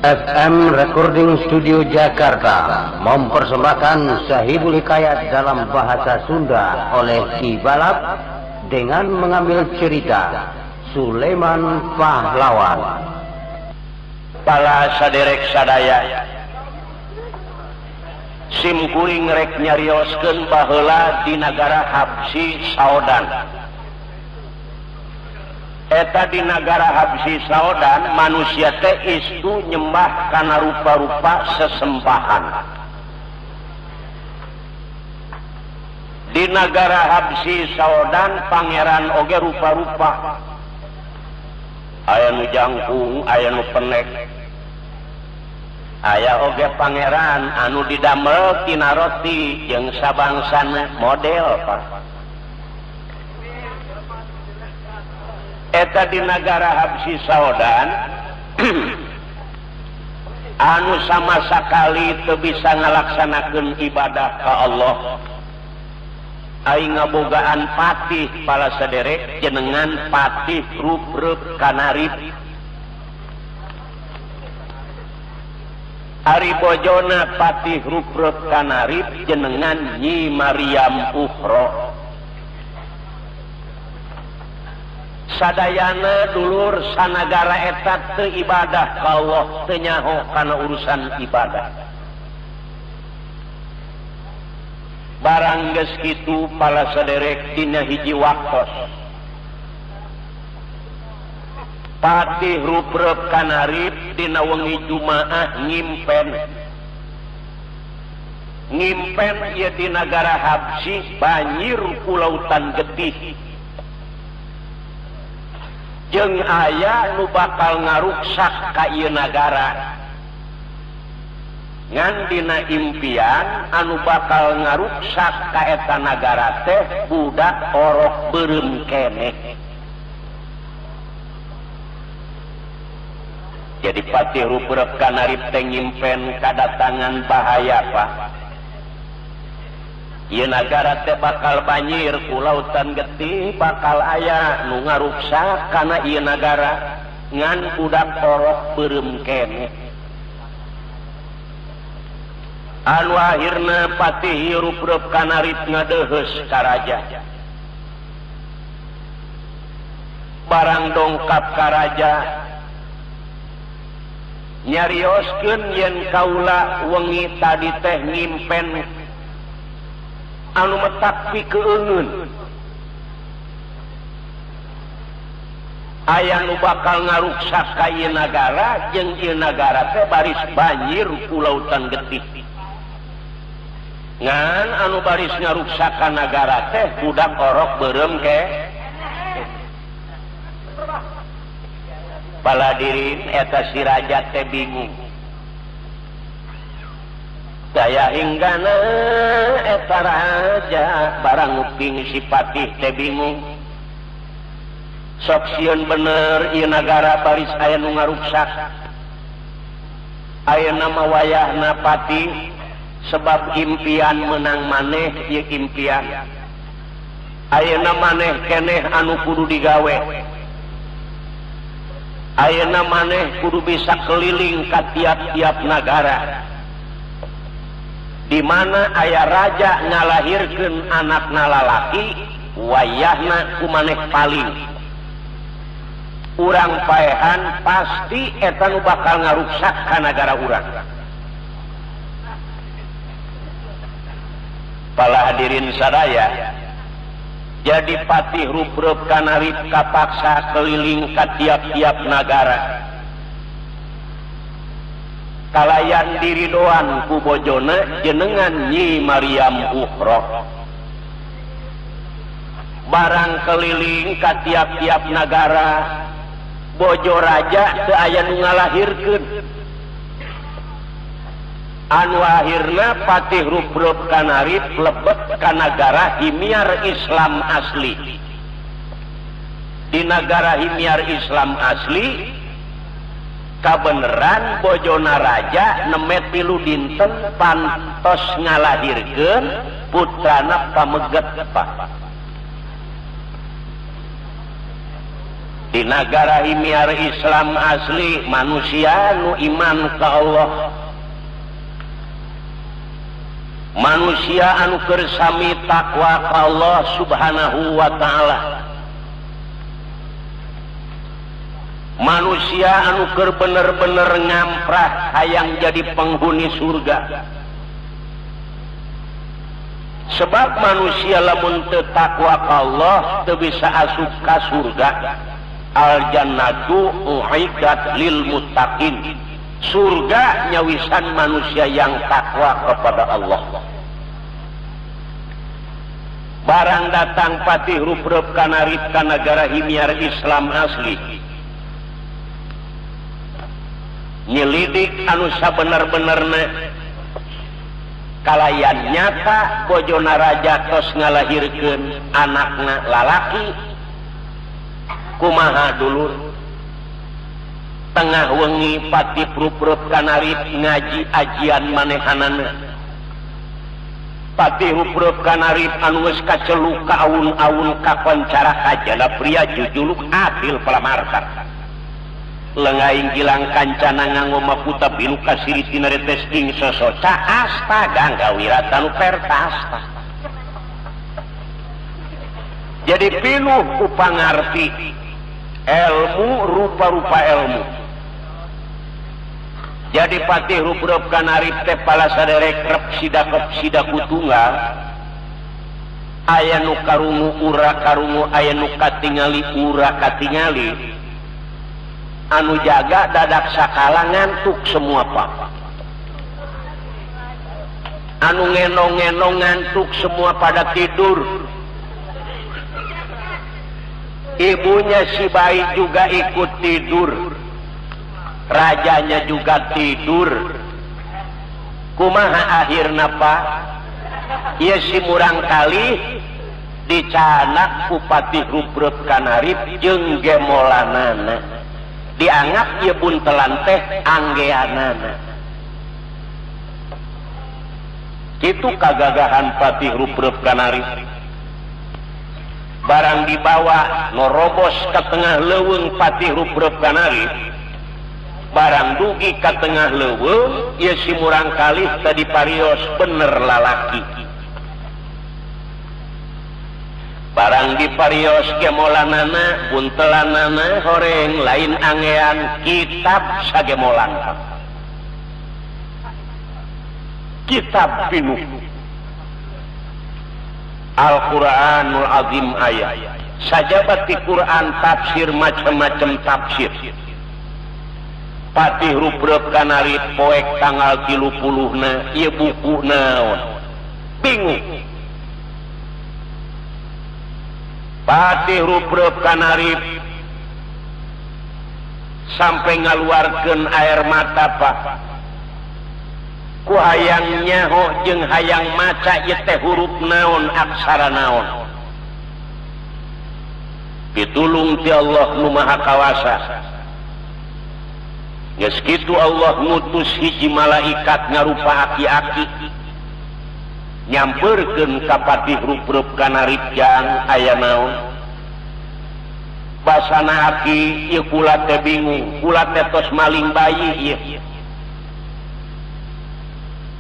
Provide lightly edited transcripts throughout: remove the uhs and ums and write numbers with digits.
FM Recording Studio Jakarta mempersembahkan Sahibul Hikayat dalam bahasa Sunda oleh Ki Balap dengan mengambil cerita Sulaiman Pahlawan. Para saderek sadaya, sim kuring rek nyarioskeun baheula di nagara Habsi Saodan. Eta di negara Habsi Saodan manusia teh istu nyembah kana rupa-rupa sesembahan. Di negara Habsi Saodan pangeran oge rupa-rupa. Aya nu jangkung, aya nu penek. Aya oge pangeran anu didamel tina roti jeung sabangsana model Pak. Eta di negara Habsi Saodan anu sama sakali teu bisa ngalaksanakeun ibadah ka Allah. Aing ngabogaan patih pala saderek jenengan patih ruprep kanarip. Ari bojona patih ruprep kanarip jenengan Nyi Maryam Ukhra. Sadayana dulur sanagara eta teu ibadah ka Allah, teu nyaho kana urusan ibadah. Barang geus kitu pala saderek dina hiji waktos patih ruprep kanarip dina wengi Jumaah ngimpen ieu di nagara Habsi banjir ku lautan getih. Jeung aya nu bakal ngaruksak ka ieu nagara. Ngan dina impian anu bakal ngaruksak ka eta nagara teh budak orok beureum keneh. Jadi patih ruprep kanarip teh ngimpen kadatangan bahaya Pak. Ieu nagara teh bakal banjir ku lautan getih, bakal aya nu ngaruksak kana ieu nagara ngan budak orok beureum keneh. Anu akhirna patih ruprep kanarip ngadeuheus ka raja. Barang dongkap ka raja nyarioskeun yen kaula wengi tadi teh ngimpen anu metak pikeungeun. Aya nu bakal ngaruksak ka ieu nagara jeung ieu nagara teh baris banjir ku lautan getih. Ngan anu baris ngaruksak ka nagara teh budak orok beureum ke. Baladirin eta si raja teh bingung. Daya hinggana eta raja barang nguping si patih teh bingung. Sok sieun bener ieu nagara baris aya nu ngaruksak. Ayeuna mah wayahna patih sebab impian menang maneh ieu impian. Ayeuna maneh keneh anu kudu digawe. Ayeuna maneh kudu bisa keliling ka tiap-tiap nagara. Di mana aya raja ngalahirkeun anakna lalaki, wayahna ku maneh paling. Urang paehan pasti eta nu bakal ngaruksak ka nagara urang. Pala hadirin sadaya, jadi patih ruprep kanarip kapaksa keliling ka tiap-tiap nagara. Kalayan diri doan ku bojona jenengan Nyi Maryam Ukhra. Barang keliling ka tiap-tiap nagara, bojo raja teu aya nu ngalahirkeun. Anu akhirna patih ruprep kanarip lebet ka nagara himiar Islam asli. Di nagara himiar Islam asli kabeneran bojona raja nemet 3 dinten pantos ngalahirkeun putrana pameget Pak. di negara imiar Islam asli manusia nu iman ka Allah, manusia anu kersami takwa ka Allah subhanahu wa ta'ala, manusia anu keur bener-bener ngamprah hayang jadi penghuni surga. Sebab manusia lamun teu takwa ka Allah teu bisa asup ka surga. Al jannatu u'iddat lil muttaqin. Surga nyawisan manusia yang takwa kepada Allah. Barang datang patih ruprep kana ripka negara himiar Islam asli, nyelidik anu sabener-benerna, kalayan nyata bojona raja tos ngalahirkeun anakna lalaki, kumaha dulur tengah wengi pati prup-prup kanarip ngaji ajian manehanana, pati prup kanarip anu geus kaceluk ka aun-aun kakoncara kajana pria jujuluk adil palamarta, lengaing gilang kancana nganggo maputa bilu kasiri tina retesting sosoca astaga gawirata nu pertasta. Jadi pinuh ku pangarti ilmu rupa-rupa ilmu. Jadi patih rup-rup kanarip teh pala saderek rep sida kutunggal, aya nu karungu ura karungu, aya nu katingali ura katingali, anu jaga dadak sakala ngantuk semua pak, anu ngenong-ngenong ngantuk semua pada tidur. Ibunya si bayi juga ikut tidur, rajanya juga tidur. Kumaha akhirna pak? Ieu si murang kali dicanak ku patih ruprep kanarip jeung gemolanana, dianggap ieu buntelan teh anggeanana. Kitu kagagahan patih ruprep kanarip. Barang dibawa norobos ke tengah leuweung patih ruprep kanarip, barang dugi ke tengah leuweung ieu si murang kalih tadi parios bener lalaki. Barang di parios gemolanana buntelanana horeng lain angean kitab sagemolan, kitab pinuh Al-Quranul Azim ayat sajabat di Quran tafsir macam-macam tafsir. Patih ruprep kanarip poek tanggal 30na ieu buku naon bingung. Patih ruprep kanarip sampai ngaluarkeun air mata pak, ku hayang nyaho jeung hayang maca ieu teh huruf naon aksara naon. Pitulung ti Allah nu Maha Kawasa, geus kitu Allah ngutus hiji malaikat ngarupa aki-aki nyampeurkeun ka patih ruprep kanarip jang aya naon. Basana aki ieu kula teh bingung, kula teh tos maling bayi ieu.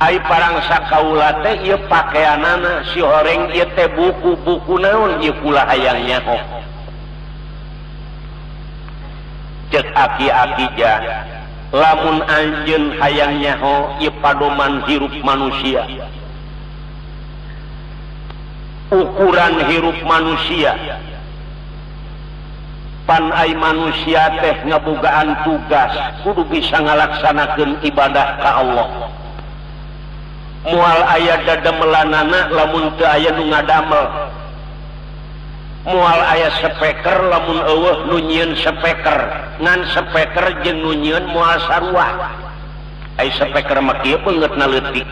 Ai parang sakaula teh ieu pakaianana si horeng ieu teh buku-buku naon ieu kula hayang nyaho. Cek aki-aki ja, lamun anjeun hayang nyaho ieu padoman hirup manusia, ukuran hirup manusia, pan ai manusia teh ngabogaan tugas kudu bisa ngalaksanakeun ibadah ka Allah. Mual aya dademelanana lamun teu aya nu ngadamel, mual aya speaker lamun eueuh nu nyieun speaker, ngan speaker jeung nu nyieun mual sarua. Ai speaker mah kieu beungeutna leutik,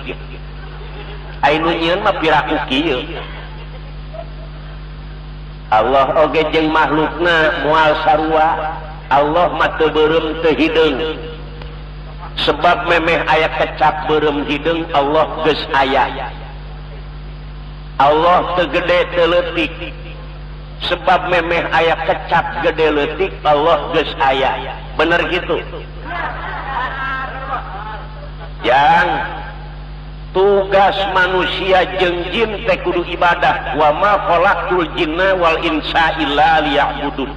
ai nu nyieun mah piraku kieu. Allah oge jeung makhlukna mual sarua, Allah mah teu beureum teu hideung. Sebab memeh aya kecap beureum hideung Allah geus aya. Allah teu gede teu leutik, sebab memeh aya kecap gede leutik Allah geus aya bener gitu yang tugas manusia jeung jin teh kudu ibadah wa ma khalaqtul jinna wal insa illa liya'budun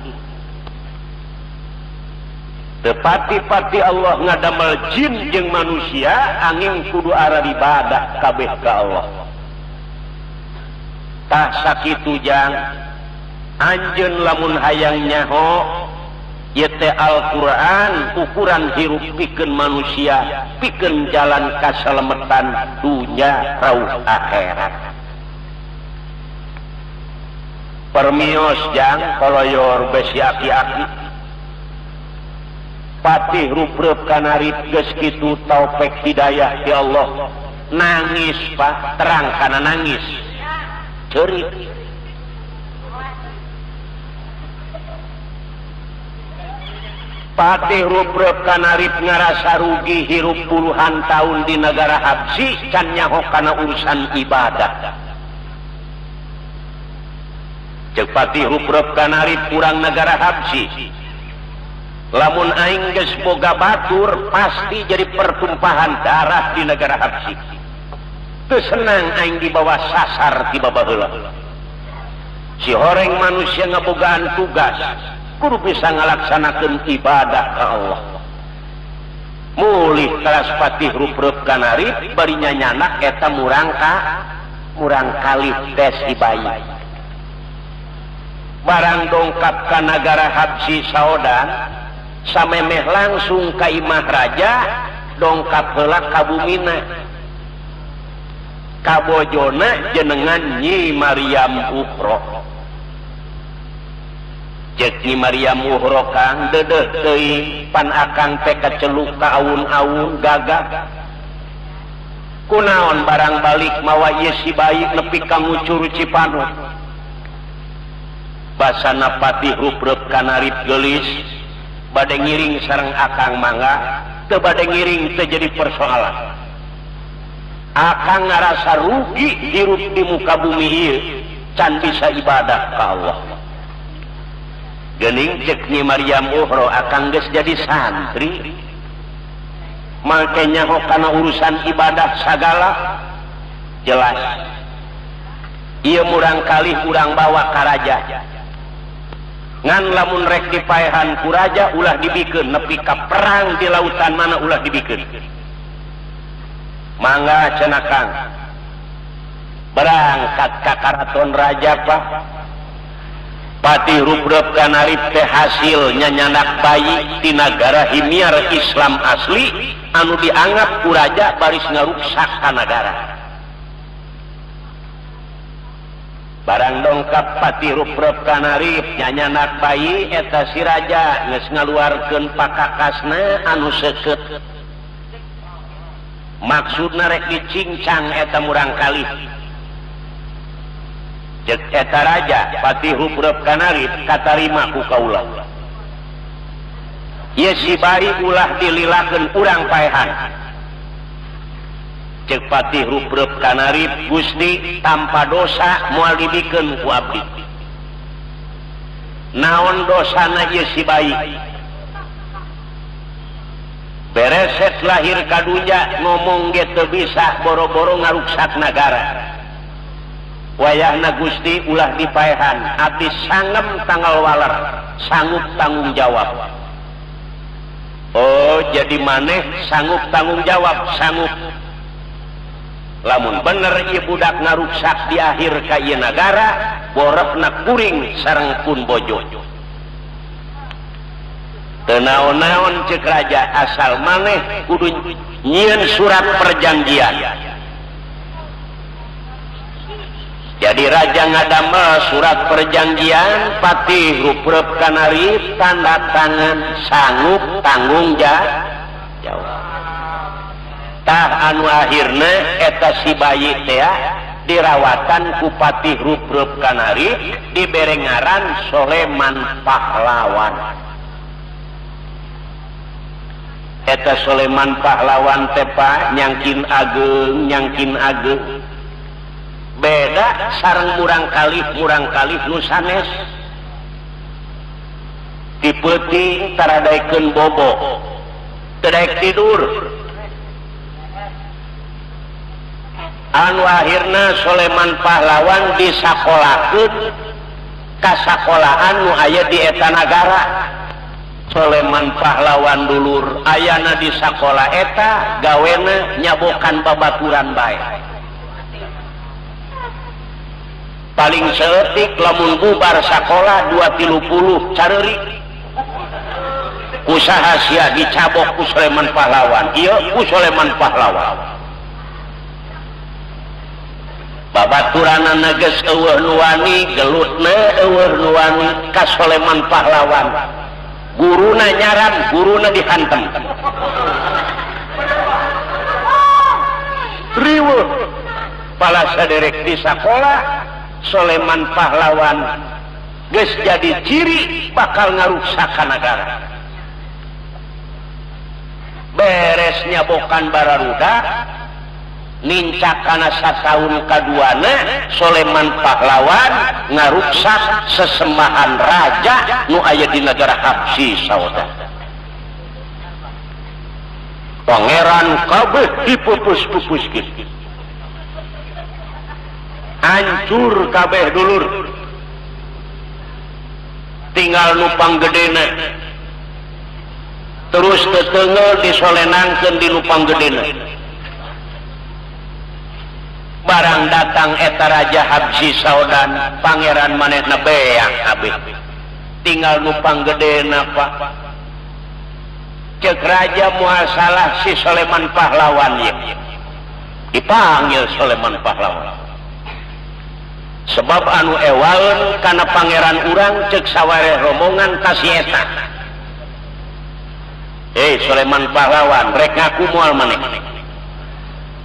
tepati-pati Allah ngadamel jin jeung manusia angin kudu arah ibadah kabeh ka Allah tah sakitu jang anjeun lamun hayang nyaho ieu teh Al-Qur'an ukuran hirup pikeun manusia pikeun jalan kasalametan dunya rauh akhirat permios jang koloyor besi aki-aki patih rupreup kanarip geus kitu taufik hidayah ti Allah nangis Pak terang kana nangis ceurik patih rupreup kanarip ngarasa rugi hirup puluhan tahun di negara Habsi can nyaho kana urusan ibadah ceuk patih rupreup kanarip urang negara Habsi lamun aing geus boga batur pasti jadi pertumpahan darah di negara Habsi teu senang aing dibawa sasar ti babaheula si horeng manusia ngabogaan tugas kudu bisa ngalaksanakeun ibadah ka Allah mulih kelas patih rupreup kanarip bari nyanyanak eta murang kalih tes ibayi barang dongkap ka negara Habsi saodan samemeh langsung ka imah raja dongkap heula ka bumina ka bojona jenengan Nyi Maryam Ukhra ceuk Nyi Maryam Ukhra kang deudeuh teuing pan akang teh kaceluk ka awun-awun gagah kunaon barang balik mawa ieu si bayi nepi ka ngucur Cipanuk basana patih rupreup kanarip geulis bade ngiring sareng akang mangga teu bade ngiring teu jadi persoalan akang ngarasa rugi hirup di muka bumi ieu can bisa ibadah ka Allah geuning ceuk Nyi Maryam Ukhra akang geus jadi santri make nyaho kana urusan ibadah sagala jelas ieu murang kalih urang bawa ka raja ngan lamun rek dipaehan ku raja ulah dibikeun nepi ka perang di lautan mana ulah dibikeun mangga cenah Kang berangkat ka karaton raja Pak patih rupreup kanarip teh hasil nyanyanak bayi di negara himiar Islam asli anu dianggap ku raja baris ngaruksak ka negara barang dongkap patih rupreup kanarip nyanyanak bayi eta si raja geus ngaluarkeun pakakasna anu seukeut maksudna rek dicincang eta murang kalih ceuk eta raja patih rupreup kanarip katarima ku kaula ieu si bayi ulah dililakeun urang paehan ceuk patih rupreup kanarip Gusti tanpa dosa moal dibikeun ku abdi naon dosana ieu si bayi bereset lahir ka dunya ngomong ge teu bisa boro-boro ngaruksak nagara wayahna Gusti ulah dipaehan abdi sangem tanggal waler sanggup tanggung jawab oh jadi maneh sanggup tanggung jawab sanggup lamun bener ieu budak ngaruksak di akhir ka ieu nagara borehna kuring sareng pun bojo teu naon-naon ceuk raja asal maneh kudu nyieun surat perjanjian jadi raja ngadamel surat perjanjian patih rupreup kanarip tanda tangan sanggup tanggung jawab tah anu akhirna eta si bayi teh dirawatan ku patih rupreup kanarip dibere ngaran Soleman Pahlawan eta Soleman Pahlawan teh Pak nyangkin ageng beda sareng murang kalih nu sanes dipeuting taradaikeun bobo teu daek tidur. Anu akhirna Soleman Pahlawan disakolakeun ka sakolahan nu aya di eta nagara. Soleman Pahlawan dulur ayana di sakola eta gawena nyabokan babaturan bae. Paling seetik lamun bubar sakola 2-30 careurik usaha sia dicabok ku Soleman Pahlawan. Ieu ku Soleman Pahlawan babaturanna geus eueuh nu wani, gelutna eueuh nu wani ka Soleman Pahlawan. Guruna nyaran, guruna dihantem. Riweuh pala saderek di sakola Soleman Pahlawan geus jadi ciri bakal ngaruksakan negara. Beres nyabokan bararuda nincak kana sataun kaduana Soleman Pahlawan ngaruksak sesembahan raja nu aya di negara Habsyi sauda. Pangeran kabeh dipupus-pupuskeun. Hancur kabeh dulur. Tinggal nu panggedena. Terus teteungel disolenangkeun di nu panggedena. Barang datang eta raja Habsyi saudan pangeran manehna beak abeh. Tinggal nu panggedena Pak. Cek raja moal salah si Soleman Pahlawan ye. Dipanggil Soleman Pahlawan. Sebab anu ewaeun kana pangeran urang cek sawareh rombongan ka si eta. Soleman Pahlawan rek ngaku moal maneh.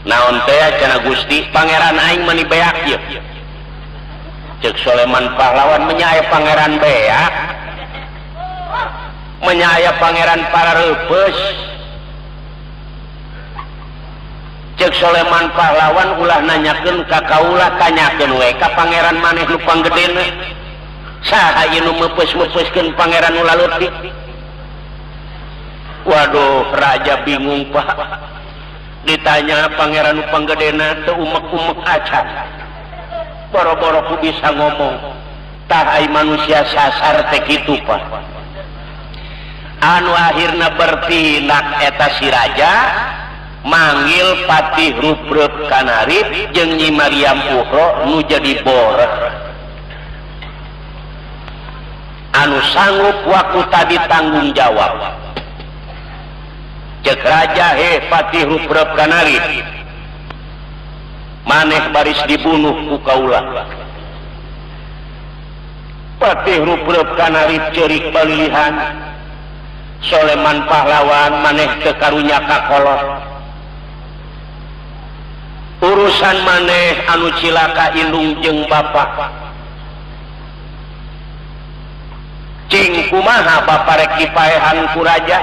Naon teh cenah Gusti pangeran aing meuni beak ieu. Cek Soleman Pahlawan menyae pangeran beak. Menyae pangeran parareupeus. Cek Soleman Pahlawan ulah nanyakeun ka kaula tanyakeun we ka pangeran maneh nu panggedena. Saha ieu nu meupes-meupeskeun pangeran nu laleutik? Waduh, raja bingung Pak. Ditanya pangeran nu panggedena teu umek-umek acan. Boro-boro ku bisa ngomong. Tah ai manusia sasar teh kitu Pak. Anu akhirna bertindak eta si raja manggil Patih Ruprep Kanarip jeung Nyi Mariam Uhro nu jadi boreh. Anu sanggup waktu tadi tanggung jawab. Cek raja Patih Ruprep Kanarip maneh baris dibunuh ku kaula. Patih Ruprep Kanarip ceurik balilihan Soleman Pahlawan maneh teu karunya kakolot. Urusan maneh anu cilaka indung jeung bapa. Cing kumaha bapa rek dipaehan ku raja?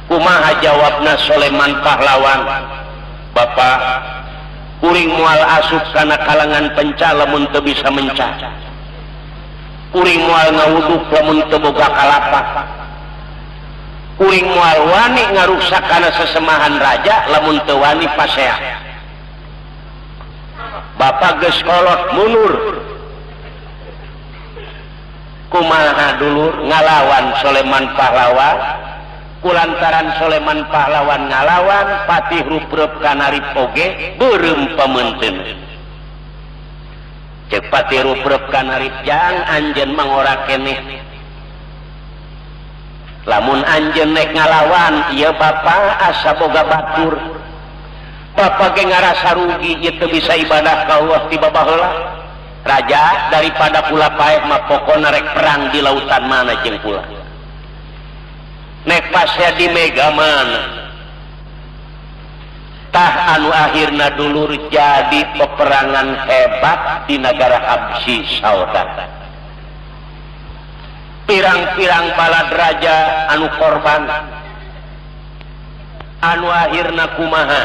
Kumaha jawabna Soleman Pahlawan? Bapa, kuring moal asup kana kalangan penca lamun teu bisa menca. Kuring moal ngawuduk lamun teu boga kalapa. Kuring moal wani ngaruksak kana sesemahan raja lamun teu wani pasea. Bapa geus kolot mundur. Kumaha dulur ngalawan Soleman Pahlawan? Kulantaran Soleman Pahlawan ngalawan Patih Ruprep Kanarip oge beureum pamenteun. Cek Patih Ruprep Kanarip jang anjeun mangora keneh. Lamun anjeun nek ngalawan ieu bapa asa boga batur. Bapa ge ngarasa rugi ieu teu bisa ibadah ka Allah ti babaheula. Raja daripada pula paeh mah pokona rek perang di lautan mana jeung pula. Nek pasnya di mega mana. Tah anu akhirna dulur jadi peperangan hebat di negara Habsyi sauda. Pirang-pirang balad raja anu korban. Anu akhirna kumaha?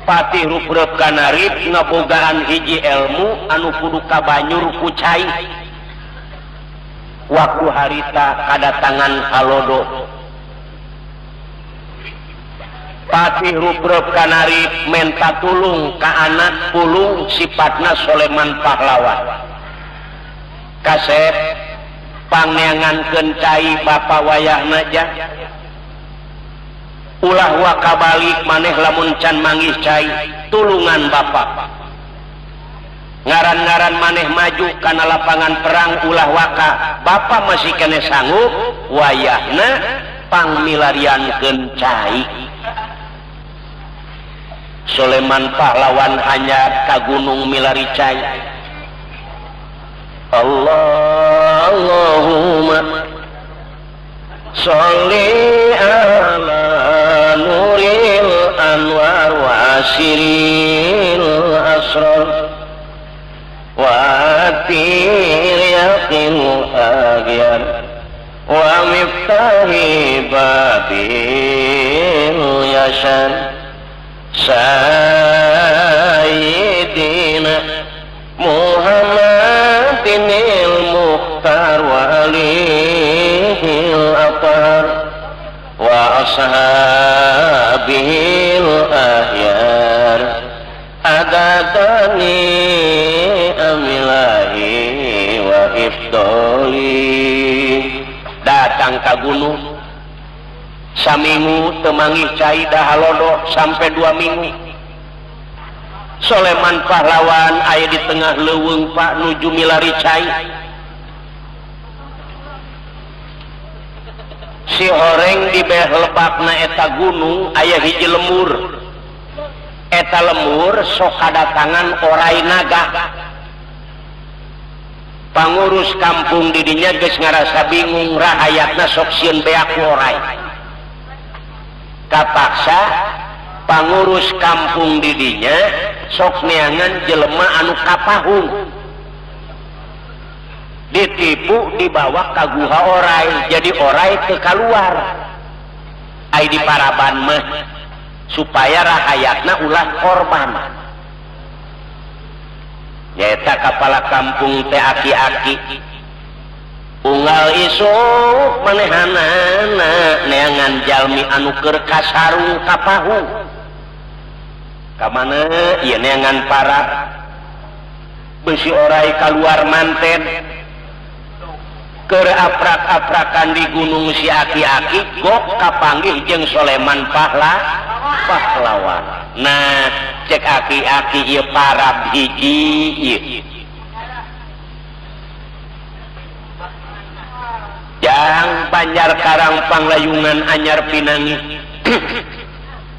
Patih ruprep kanarip ngabogaan hiji ilmu anu kudu kabanyur ku cai. Waktu harita kadatangan halodo. Patih ruprep kanarip menta tulung ka anak pulung sifatna Soleman pahlawan. Kasep pangneangankeun cai bapa wayahna jah. Ulah waka balik maneh lamun can manggih cai tulungan bapak. Ngaran-ngaran maneh maju kana lapangan perang ulah waka bapak masih kene sanggup wayahna pangmilariankeun cai. Soleman pahlawan hanya ka gunung milari cai. Allahumma sholli ala nuril anwar wa asiril asrar wa atir yaqin aghyar wa miftahi babil yasan sayyidina Muhammadinil mukhtar wa alihil atar wa ashabihil ahyar adadani amilahi wa ifdoli. Datang ka gunung saminggu temangih cai dahalodo sampai 2 minggu. Soleman pahlawan aya di tengah leuweung Pak nuju milari cai. Si horeng di beh lebakna eta gunung aya hiji lemur. Eta lemur sok kadatangan orai naga. Pangurus kampung di dinya geus ngarasa bingung rahayatna sok sieun beak ku orai. Kapaksa pangurus kampung di dinya sok neangan jelema anu kapahung. Ditipu dibawa ka guha orai, jadi orai teu kaluar. Ai di paraban mah supaya rahayatna ulah korban. Nyaeta kepala kampung teh aki-aki. Unggal isuk manehanana neangan jalmi anu keur kasarung kapahung. Kamana ieu neangan para besi orai kaluar manten keur aprak-aprakan di gunung si aki-aki gok kapanggih jeung Soleman pahlawan. Nah cek aki-aki ieu parab hiji ieu jang Banjar Karang Panglayungan anyar pinangi.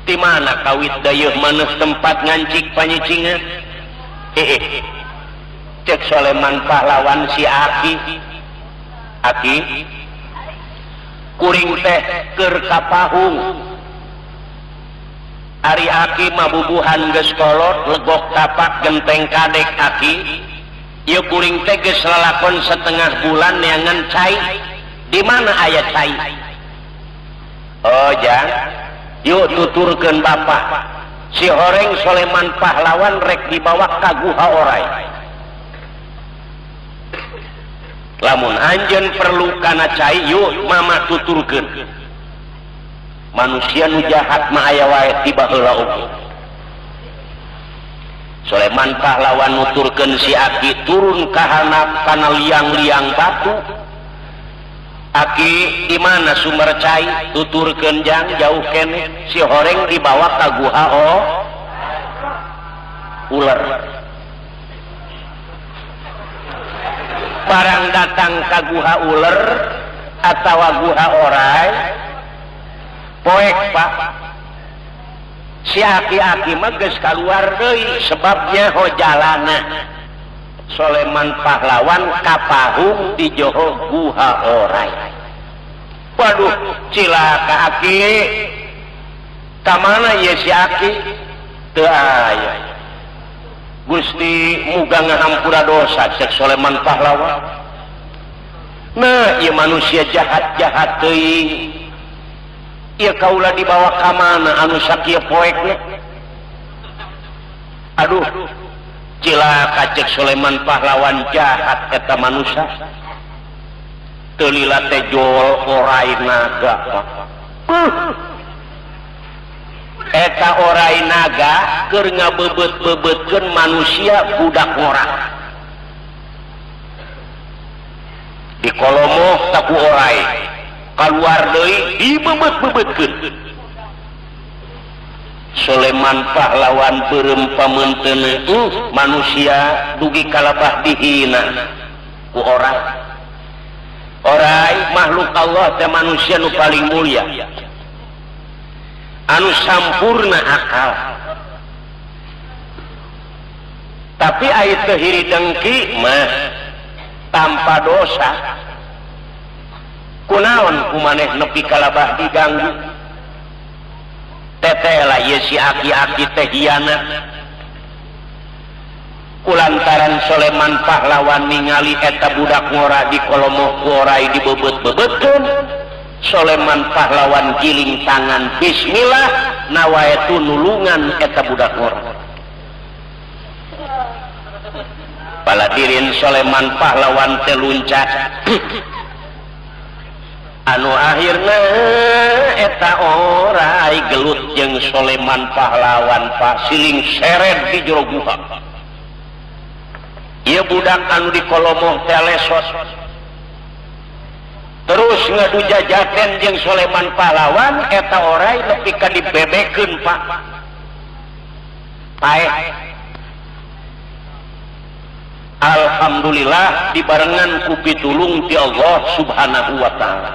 Di mana kawit dayeuh maneh tempat ngancik panyicingan. Cek Soleman pahlawan si aki kuring teh keur kapahung. Ari aki mabubuhan geus kolot legok tapak genteng kadek aki. Ieu kuring teh geus lalakon setengah bulan neangan cai. Di mana aya cai? Oh jang, yuk tuturkeun bapak. Si horeng Soleman pahlawan rek dibawa ka guha orai. Lamun anjeun perlu kana cai, yuk mama tuturkeun. Manusia nu jahat mah aya wae tiba heula oge. Soleman pahlawan nuturkeun si aki turun ka handap kana liang-liang batu. Aki di mana sumber cai? Tuturkeun jang jauh kene. Si horeng dibawa ka guha ular. Barang datang ka guha ular atawa guha orai, poek Pak. Si aki-aki mah geus kaluar deui sebabnya hojalana. Soleman pahlawan kapahung di joho guha orai. Waduh, cilaka aki. Kamana ye si aki? Teu aya. Gusti muga ngahampura dosa cek Soleman pahlawan. Nah, ieu manusia jahat-jahat teuing. Ieu kaula dibawa ka mana anu sakieu poekna? aduh cilaka cek Sulaiman pahlawan jahat eta manusia teu lila teh jol orai naga eta orai naga keur ngabebet-bebetkeun manusia budak ngorang di kolomoh taku orai keluar deui dibebet-bebetkeun Sulaiman pahlawan beureum pamenteun manusia dugi kalabah dihina ku orai makhluk Allah teh manusia nu paling mulia anu sampurna akal tapi aya teu hiri dengki mah tanpa dosa kunaon kumaneh nepi kalabah diganggu teteh lah ye si aki-aki teh hianat kulantaran Sulaiman pahlawan ningali eta budak ngora di kolomoh kuorai dibebet-bebetkeun Sulaiman pahlawan giling tangan bismillah nawaetu nulungan eta budak ngora paladirin Sulaiman pahlawan teh luncat anu akhirna eta orai gelut jeung Sulaiman pahlawan pasiling seret di jero guha ieu budak anu di kolomoh teh lesos terus ngadu jajaten jeung Sulaiman pahlawan eta orai nepi ka dibebekeun Pak paeh alhamdulillah dibarengan ku pitulung ti Allah subhanahu wa ta'ala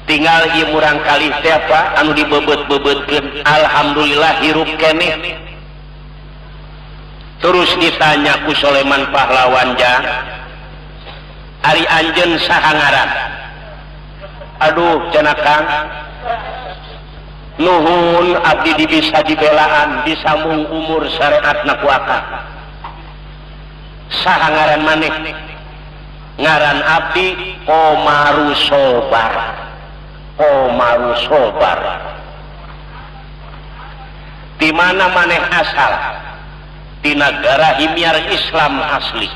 tinggal ieu murang kalih teh apa anu dibebet-bebetkeun alhamdulillah hirup keneh terus ditanya ku Sulaiman pahlawan jang ari anjeun saha ngaran aduh cenah Kang nuhun abdi bisa dibelaan disambung umur syariatna ku akang saha ngaran maneh ngaran abdi Komaru Sobar di mana maneh asal di negara himyar Islam asli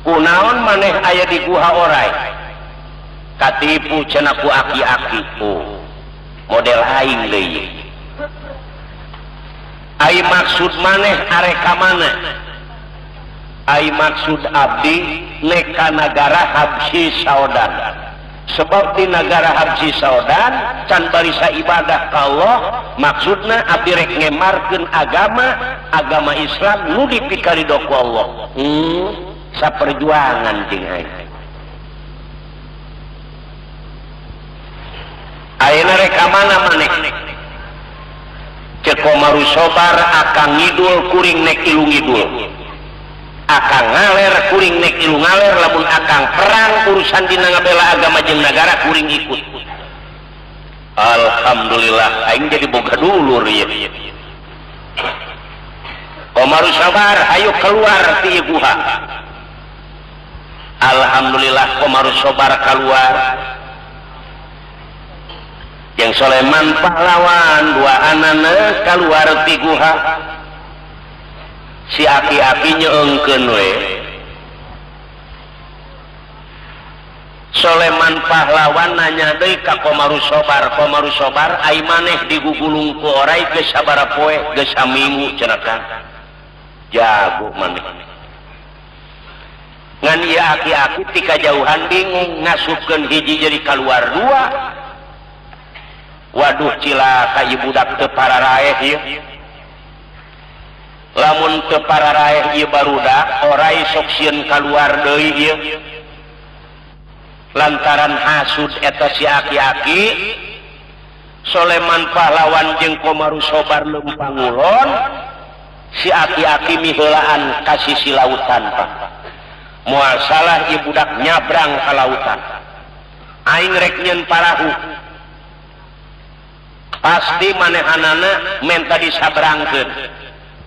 kunaon maneh aya di guha orai katipu cenah ku aki-aki model aing deui ai maksud maneh areka mana ai maksud abdi neka negara Habsyi Saudan sebab di negara Habsyi Saudan can barisa ibadah ka Allah maksudna abdi rek ngemarkeun agama Islam nu dipikaridho ku Allah saperjuangan jeung aing ayeuna rek mana maneh cek Komaru Sobar akang ngidul kuring nek ilu ngidul akang ngaler kuring nek ilu ngaler lamun akang perang urusan dina ngabela agama jeung negara kuring ikut alhamdulillah aing jadi boga dulur ieu Komaru Sobar ayo keluar ti guha alhamdulillah Komaru Sobar keluar yang Sulaiman pahlawan dua anana keluar ti guha si aki-aki nyeungkeun we Sulaiman pahlawan nanya deui ka Komaru Sobar ai maneh digugulung ku orai geus sabaraha poe geus saminggu cenah Kang jago maneh ngan ieu aki-aki ti kajauhan bingung ngasupkeun hiji jadi keluar dua waduh cilaka ieu budak teu pararaeh ieu lamun teu pararaeh ieu barudak orai sok sieun kaluar deui ieu lantaran hasud eta si aki-aki Sulaiman pahlawan jeung Komaru Sobar leumpang ngulon si aki-aki miheulaan ka sisi lautan Pak moal salah ieu budak nyabrang ka lautan aing rek nyeun parahu pasti manehanana menta disabrangkeun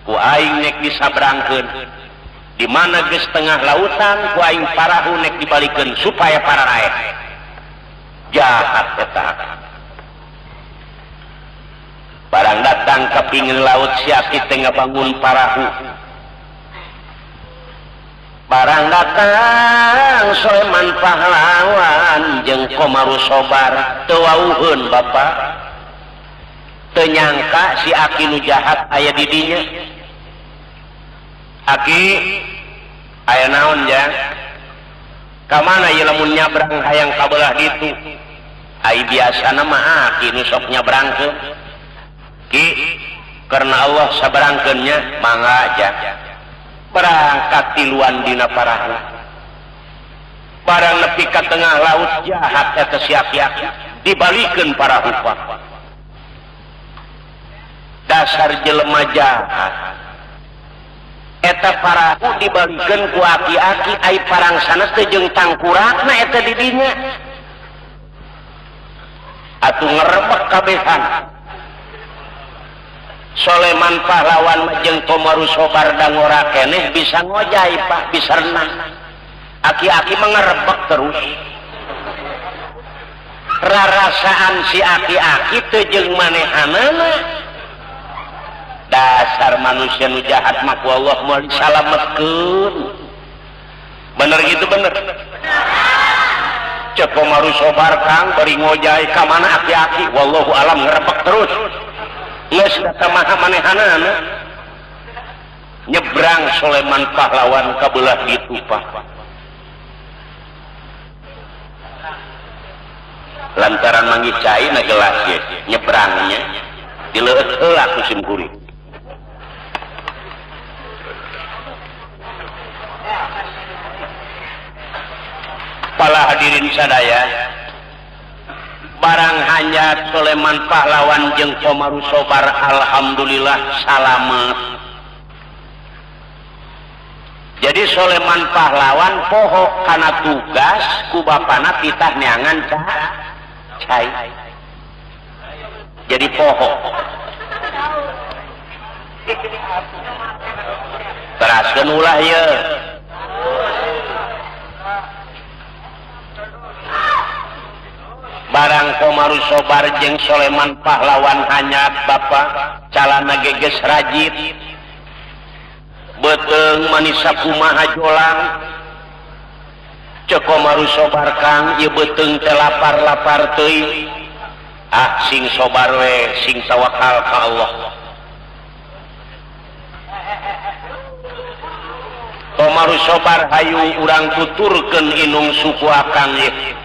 ku aing nek disabrangkeun di mana geus tengah lautan ku aing parahu nek dibalikeun supaya pararaeh jahat eta barang datang ke pinggir laut siaki tengah bangun parahu barang datang Soleman pahlawan jeung Komaru Sobar teu wauheun Bapak teu nyangka si Aki nu jahat aya di dinya Aki aya naon ya kamana ieu lamun nyabrang hayang kabelah ditu ai biasana mah Aki nu sok nyabrangkeun Ki karena Allah sabarangkeunnya mangga aja berangkat tiluan dina parahu barang nepi ka tengah laut jahat eta si Aki dibalikeun parahu dasar jelema jahat eta parahu dibalikeun ku Aki ai parangsana teu jeung tangkurakna eta di dinya atuh ngerebek kabehan Soleman pahlawan jeung Komaru Sobar dangora keneh bisa ngojai Pak bisa renang Aki mengerebek terus rarasaan si Aki teu jeung manehanana dasar manusia nu jahat mah ku Allah moal disalametkeun bener gitu bener cek Komaru Sobar Kang bari ngojai ka mana Aki wallahu alam ngerebek terus geus data maha manehanana nyebrang Soleman pahlawan ka belah ditu Pak lantaran manggih cai na gelas ye nyebrangnya dileueut heula ku sim kuring para hadirin sadaya barang hanya Soleman pahlawan jeung Komaru Sobar alhamdulillah salamet jadi Soleman pahlawan poho kana tugas ku bapana titah neangan cai jadi poho teraskeun ulah ye barang Komaru Sobar jeung Soleman pahlawan hanyat Bapak calana geges rajit beteung manisa kumaha jolang cek Komaru Sobar Kang ieu beteung teh lapar-lapar teuing sing sobar we sing tawakal ka Allah Komaru Sobar hayu urang tuturkeun inung suku akang ieu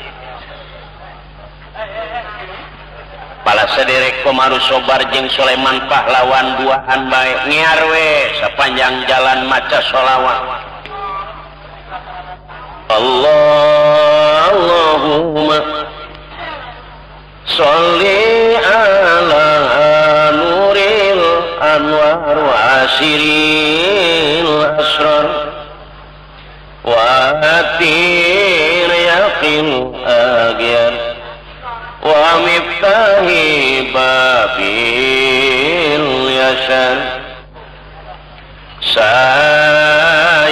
pala sederek Komaru Sobar jeung Soleman pahlawan duaan bae ngear we sapanjang jalan maca sholawat Allahumma sholli ala nuril anwar wa asiril asrar wa atir yaqin agyar wa miftahi babil yasar sayyidina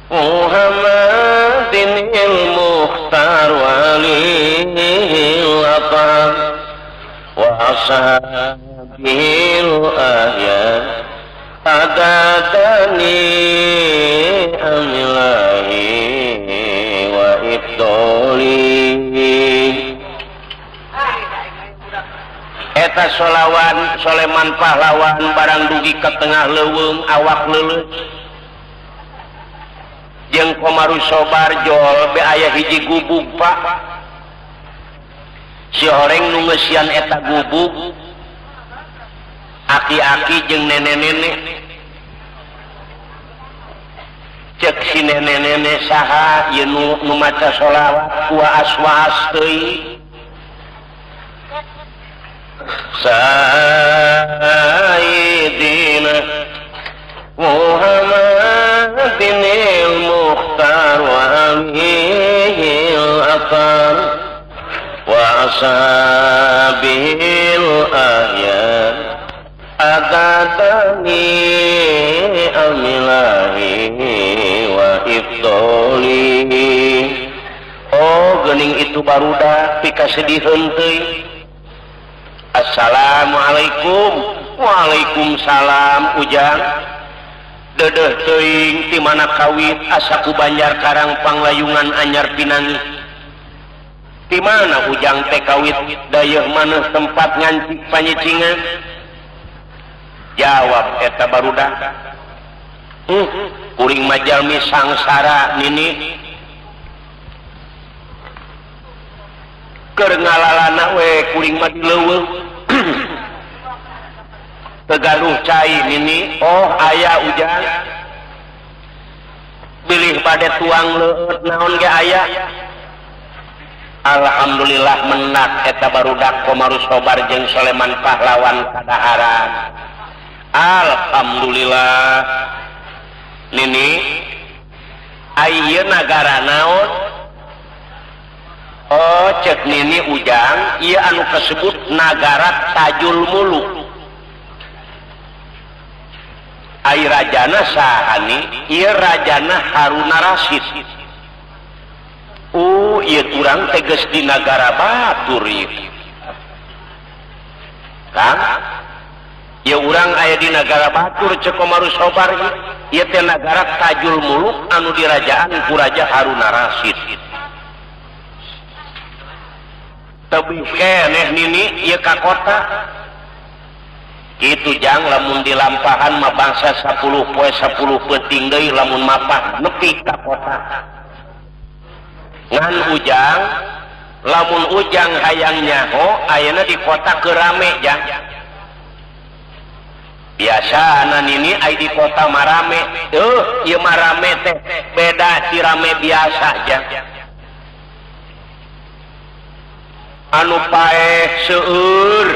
Muhammadin il-mukhtar walil atar wa ashabihil ahyan adadani amilahi wa ibdoli eta solawan Soleman pahlawan barang dugi ke tengah leuweung awak leuleut jeung Komaru Sobar jol be aya hiji gubug Pak si horeng nu ngeusian eta gubug aki-aki jeung nene-nene cek si nene-nene saha ieu nu maca sholawat waas-waas teuing sayyidina Muhammadin il-mukhtar wa amihil atar wa ashabihil ahyan adadani amilahi wa ifdoli oh geuning itu barudak pika sedihun teuing Assalamualaikum. Waalaikumsalam. Ujang dedeh teuing ti mana kawit asa ku Banjar Karang Panglayungan anyar Pinanggi. Di mana Ujang teh kawit dayeuh maneh tempat ngancik panyicingan? Jawab eta barudak. Kuring majalmi sangsara nini. Keur ngalalana we kuring mah dileuweung. Tegaluh cai nini. Oh aya Ujang. Bilih bade tuang leueut naon ge aya? Alhamdulillah menak eta barudak Komarus Sobar jeung Soleman Pahlawan kadaharan. Alhamdulillah. Nini ieu nagara naon? Oh cek nini Ujang, ieu anu kasebut nagara Tajul Muluk. Ai rajana sahani? Ieu rajana Harun Ar-Rasyid. Ieu urang teges di nagara batur ieu. Kang, ieu urang aya di nagara batur cek Komarus Sobar ieu. Ieu teh nagara Tajul Muluk anu dirajaan ku Raja Harun Ar-Rasyid. Tebih keneh nini ieu ka kota. Kitu Jang lamun dilampahan mah bangsa 10 poe 10 peuting deui lamun mapah nepi ka kota. Ngan Ujang, lamun Ujang hayang nyaho ayeuna di kota keur rame Jang. Biasana nini ai di kota marame. Ieu marame teh beda ti rame biasa Jang. Anu paeh seueur,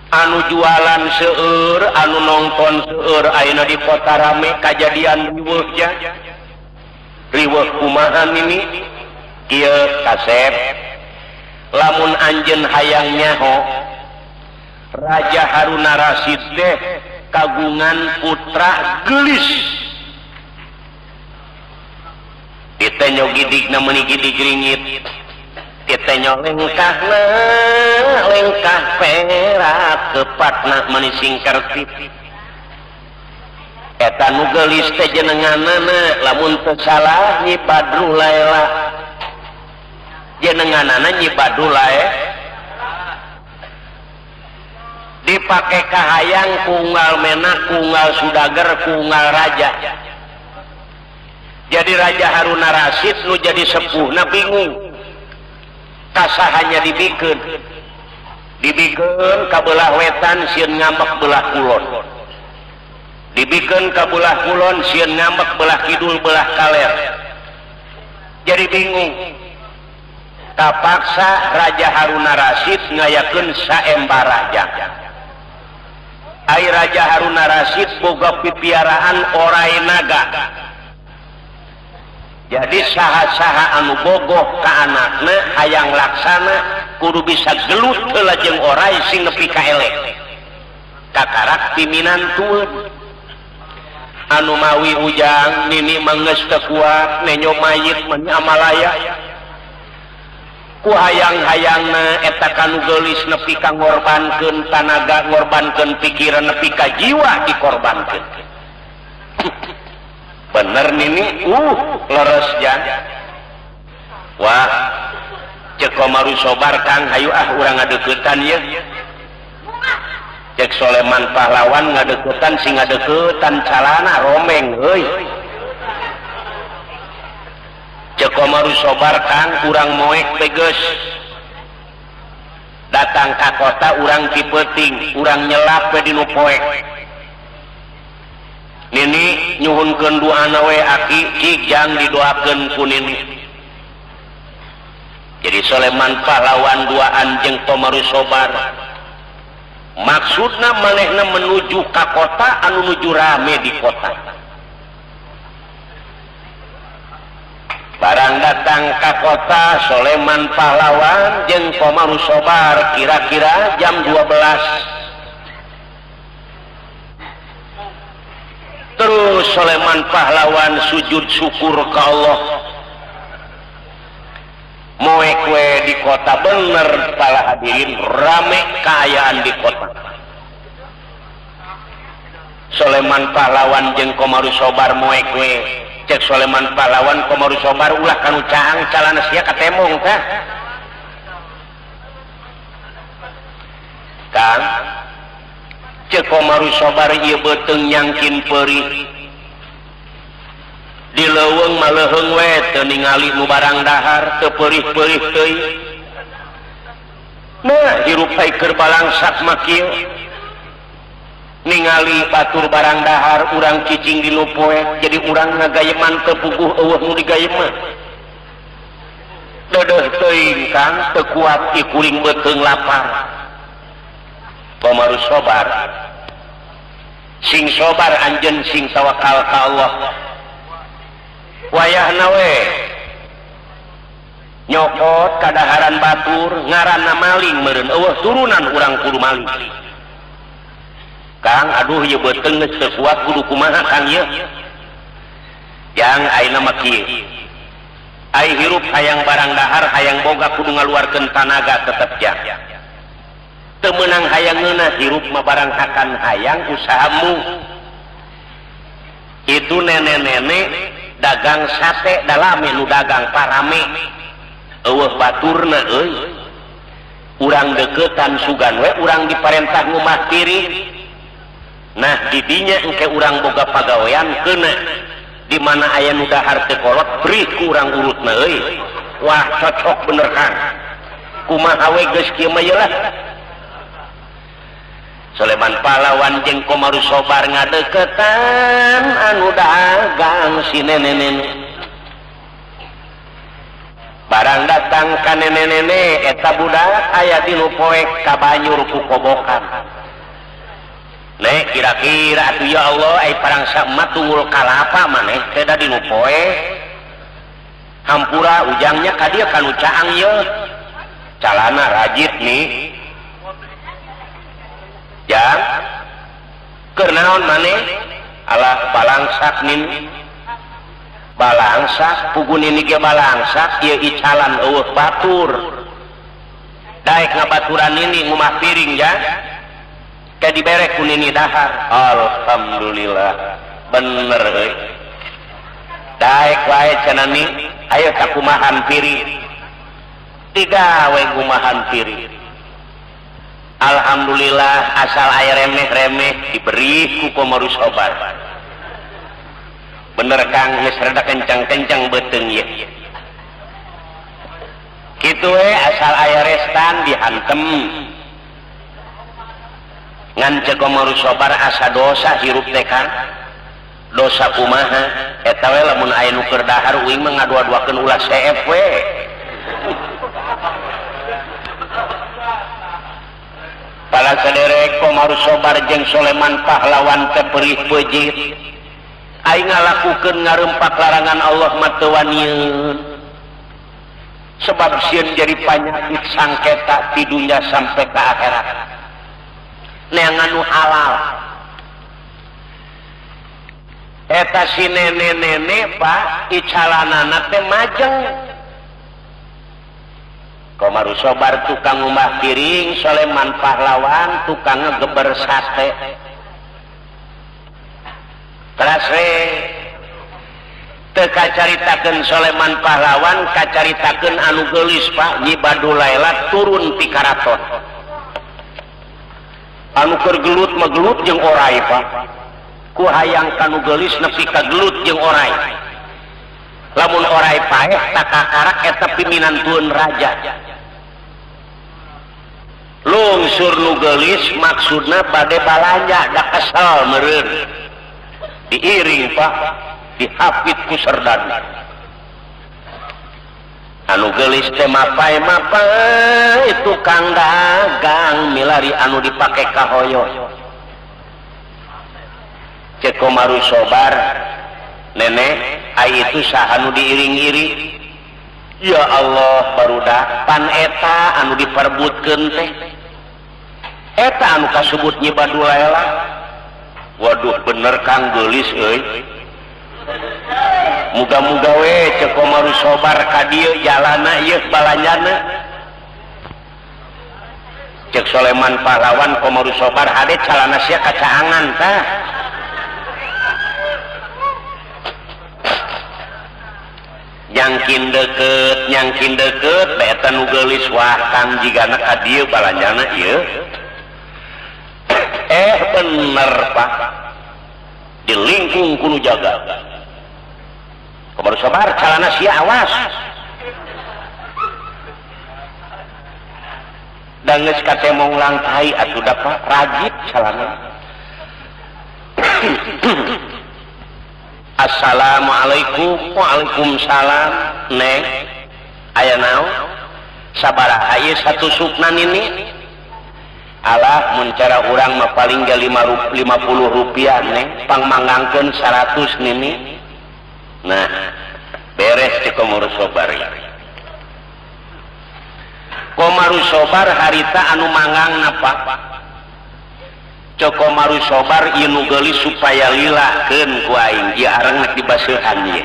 anu jualan seueur, anu nongton seueur ayeuna di kota rame kajadian riweuh Jang. Riweuh kumaha nini? Kieu Kasep. Lamun anjeun hayang nyaho Raja Harun Ar-Rasyid teh kagungan putra geulis. Ditenyo gidigna meuni gidig ringit. Ditenyo lengkahna lengkah perak kepatna meuni singkertip. Eta nu geulis teh jenenganana lamun teu salah Nyi Badru Laila. Jenenganana Nyi Badru Laila dipake kahayang kunggal menak, kunggal sudager, kunggal raja. Jadi Raja Harun Ar-Rasyid nu jadi sepuhna bingung. Kasahanya dibikeun. Dibikeun ka belah wetan sieun ngambek belah kulon. Dibikeun ka belah kulon sieun ngambek belah kidul belah kaler. Jadi bingung. Kapaksa Raja Harun Ar-Rasyid ngayakeun saembara Jang. Ai Raja Harun Ar-Rasyid boga pipiaraan orai naga. Jadi saha-saha anu bogoh ka anakna hayang laksana kudu bisa gelut heula jeung orai sing nepi ka elek. Kakarak piminantueun. Anu mawi Ujang nini manggeus teu kuat nenyo mayit meuni amalaya. Ku hayang-hayangna eta kanu geulis nepi ka ngorbankeun tanaga, ngorbankeun pikiran nepi ka jiwa dikorbankeun. Bener nini, leres Jang. Wah, cek Komarus Sobar Kang, hayu urang ngadeuketan ye. Cek Soleman Pahlawan ngadeuketan sing ngadeuketan calana romeng euy. Cek Komarus Sobar Kang, urang moek teges. Datang ka kota urang ti peuting, urang nyelap we dinu poek. Nini nyuhunkeun duana we aki cik Jang didoakeun ku nini. Jadi Soleman Pahlawan duaan jeung Komarus Sobar. Maksudna manehna menuju ka kota anu nuju rame di kota. Barang datang ka kota Soleman Pahlawan jeung Komarus Sobar kira-kira jam 12. Terus Soleman Pahlawan sujud syukur ke Allah. Moe moe kue di kota bener para hadirin rame kaayaan di kota. Soleman Pahlawan jeung Komaru Sobar moe kue cek Soleman Pahlawan Komaru Sobar ulah kanu caang calana sia katemong tah Kang cek Komaru Sobar ieu beuteung nyangkin peurih di leuweung maleheung we teu ningali nu barang dahar teu peurih-peurih teuing nah hirup keur balangsak mah kieu ningali batur barang dahar urang cicing di nu poe jadi urang ngagayeman teu puguh eueuh nu digayeman deudeuh teuing Kang teu kuat ieu kuring beuteung lapar Komaru Sobar sing sobar anjeun sing tawakal ka Allah wayahna we nyokot kadaharan batur ngaranna maling meureun eueuh turunan urang kudu maling Kang aduh ieu beuteung geus teu kuat kudu kumaha Kang ieu yang ayeuna mah kieu ai hirup hayang barang dahar hayang boga kudu ngaluarkeun tanaga tetep jah teu meunang hayang ngeunah hirup mah barang akan hayang usahamu itu nenek-nenek dagang sate dalame nu dagang parame eueuh baturna euy urang deukeutan sugan we urang diparentah ngumah tiri nah di dinya engke urang boga pagawean keuna di mana aya nu dahar teu kolot beri ku urang urutna euy wah cocok bener Kang kumaha we geus kieu mah yelah Soleman Pahlawan jeung Komaru Sobar ngadeuketan anu dagang si nenek-nenek barang datang ka nenek-nenek eta budak aya di nu poe ka banyur ku kobokan nek kira-kira atuh ya Allah ai parangsa emat tunggul kalapa maneh teh da di nu poe hampura ujangnya ka dieu kanu caang ieu calana rajit nih jang keur naon maneh alah balangsak nin balangsak pugu nini ge balangsak ieu icalan eueuh batur daek ngabaturan nini ngumah piring ya ka dibere ku nini dahar alhamdulillah bener euy daek wae cenah ni aya kakumahan piring digawe ngumahan piring alhamdulillah asal aya remeh-remeh diberi ku Komaru Sobar bener Kang geus rada kencang-kencang beuteung ieu kitu we asal aya restan dihantem ngan cek Komaru Sobar asa dosa hirup teh Kang dosa kumaha eta we lamun aya nu keur dahar uing mah ngadua-duakeun ulah CF we para saderek Komaru Sobar jeung Soleman Pahlawan teh peurih beujit aing ngalakukeun ngarempak larangan Allah mah teu wanieun sebab sieun jadi panyakit sangketa di dunya sampai ke akhirat neangan nu halal eta si nenek-nenek Pak icalanana teh majeng Komaru Sobar tukang ngumah piring Soleman Pahlawan tukang ngegeber sate teras we teu kacaritakeun Soleman Pahlawan kacaritakeun anu geulis Pak Nyi Badul Laila turun ti karaton anu keur gelut mah gelut jeung oray Pak ku hayang kanu geulis nepi ka gelut jeung oray lamun oray paeh tak kakarak eta piminantueun raja lungsur nu geulis maksudna bade balanja da kesel meureun diiring Pak dihapit ku Serdadu anu geulis teh mapai tukang dagang milari anu dipake ka hoyo cek Komaru Sobar nenek ai itu saha anu diiring-iring ya Allah barudak pan eta anu diperebutkeun teh eta anu kasebut Nyi Badul Laila waduh bener Kang geulis euy muga-muga we cek Komaru Sobar ka dieu jalana ieu balanjana cek Soleman Pahlawan Komaru Sobar hade calana sia kacaangan tah nyangkin deket eta nu geulis wah kang jigana ka dieu balanjana ieu bener Pak dilingkung kudu jaga Komaru Sobar calana sia awas dan geus kate monglang tai atuh dapat rajit calana Assalamualaikum. Waalaikumsalam. Neng aya naon sabaraha ieu satu supna nini alah mun cara urang mah paling ge 50 rupiah neng pangmangangkeun 100 nini nah beres cek Komaru Sobar Komaru Sobar harita anu mangangna Pak cek Komaru Sobar ieu nu geulis supaya lilakeun ku aing ieu areng nek dibaseuhan ieu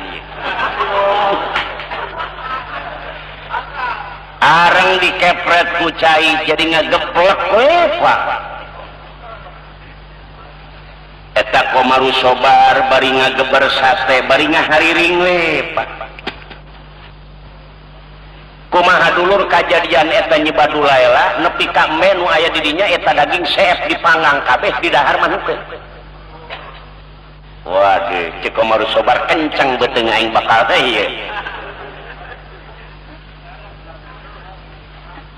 areng dikepret ku cai jadi ngageplek we Pak eta Komaru Sobar bari ngageber sate bari ngahariring we Pak kumaha dulur kajadian eta nyibadu laela nepi ka menu aya di dinya eta daging seef dipanggang kabeh di dahar manukeun waduh cek Komaru Sobar kencang beuteung aing bakal teh ieu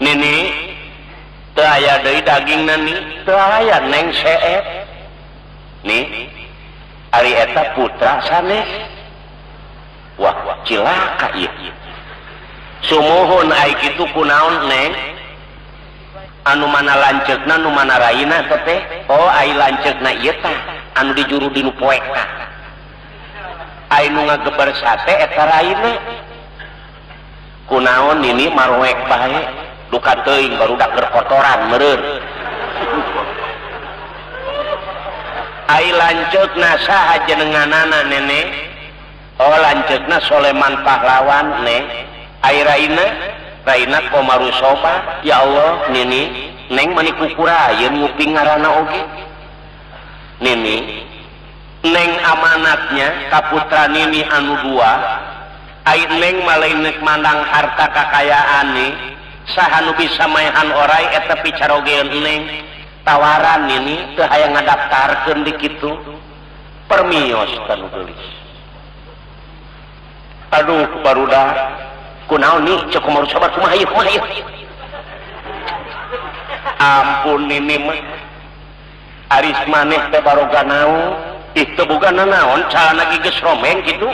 nini teu aya deui dagingna ni teu aya neng seef nih ari eta putra sanes wah cilaka ieu sumuhun ai kitu kunaon neng anu mana lanceukna nu mana raina teh oh ai lanceukna ieu tah anu dijuru dinu poek tah ai nu ngageber sate eta raina kunaon ini maroek bae duka teuing barudak keur kotoran meureun ai lanceukna saha jenenganana nene oh lanceukna Soleman Pahlawan neng ai raina Komaru Sobar ya Allah nini neng mani kukurayeun nguping ngaranna oge nini neng amanatnya ka putra nini anu dua ai neng malainek mandang harta kakayaan ni saha nu bisa maehan orai eta picarogeun neng tawaran nini teu hayang ngadaftarkeun di kitu permios kanu geulis aduh barudak kunaon nih cek Komaru Sobar kumaha ieu ampun nini mah aris maneh teh baroga naon ih teu boga naon calana geus romeng kitu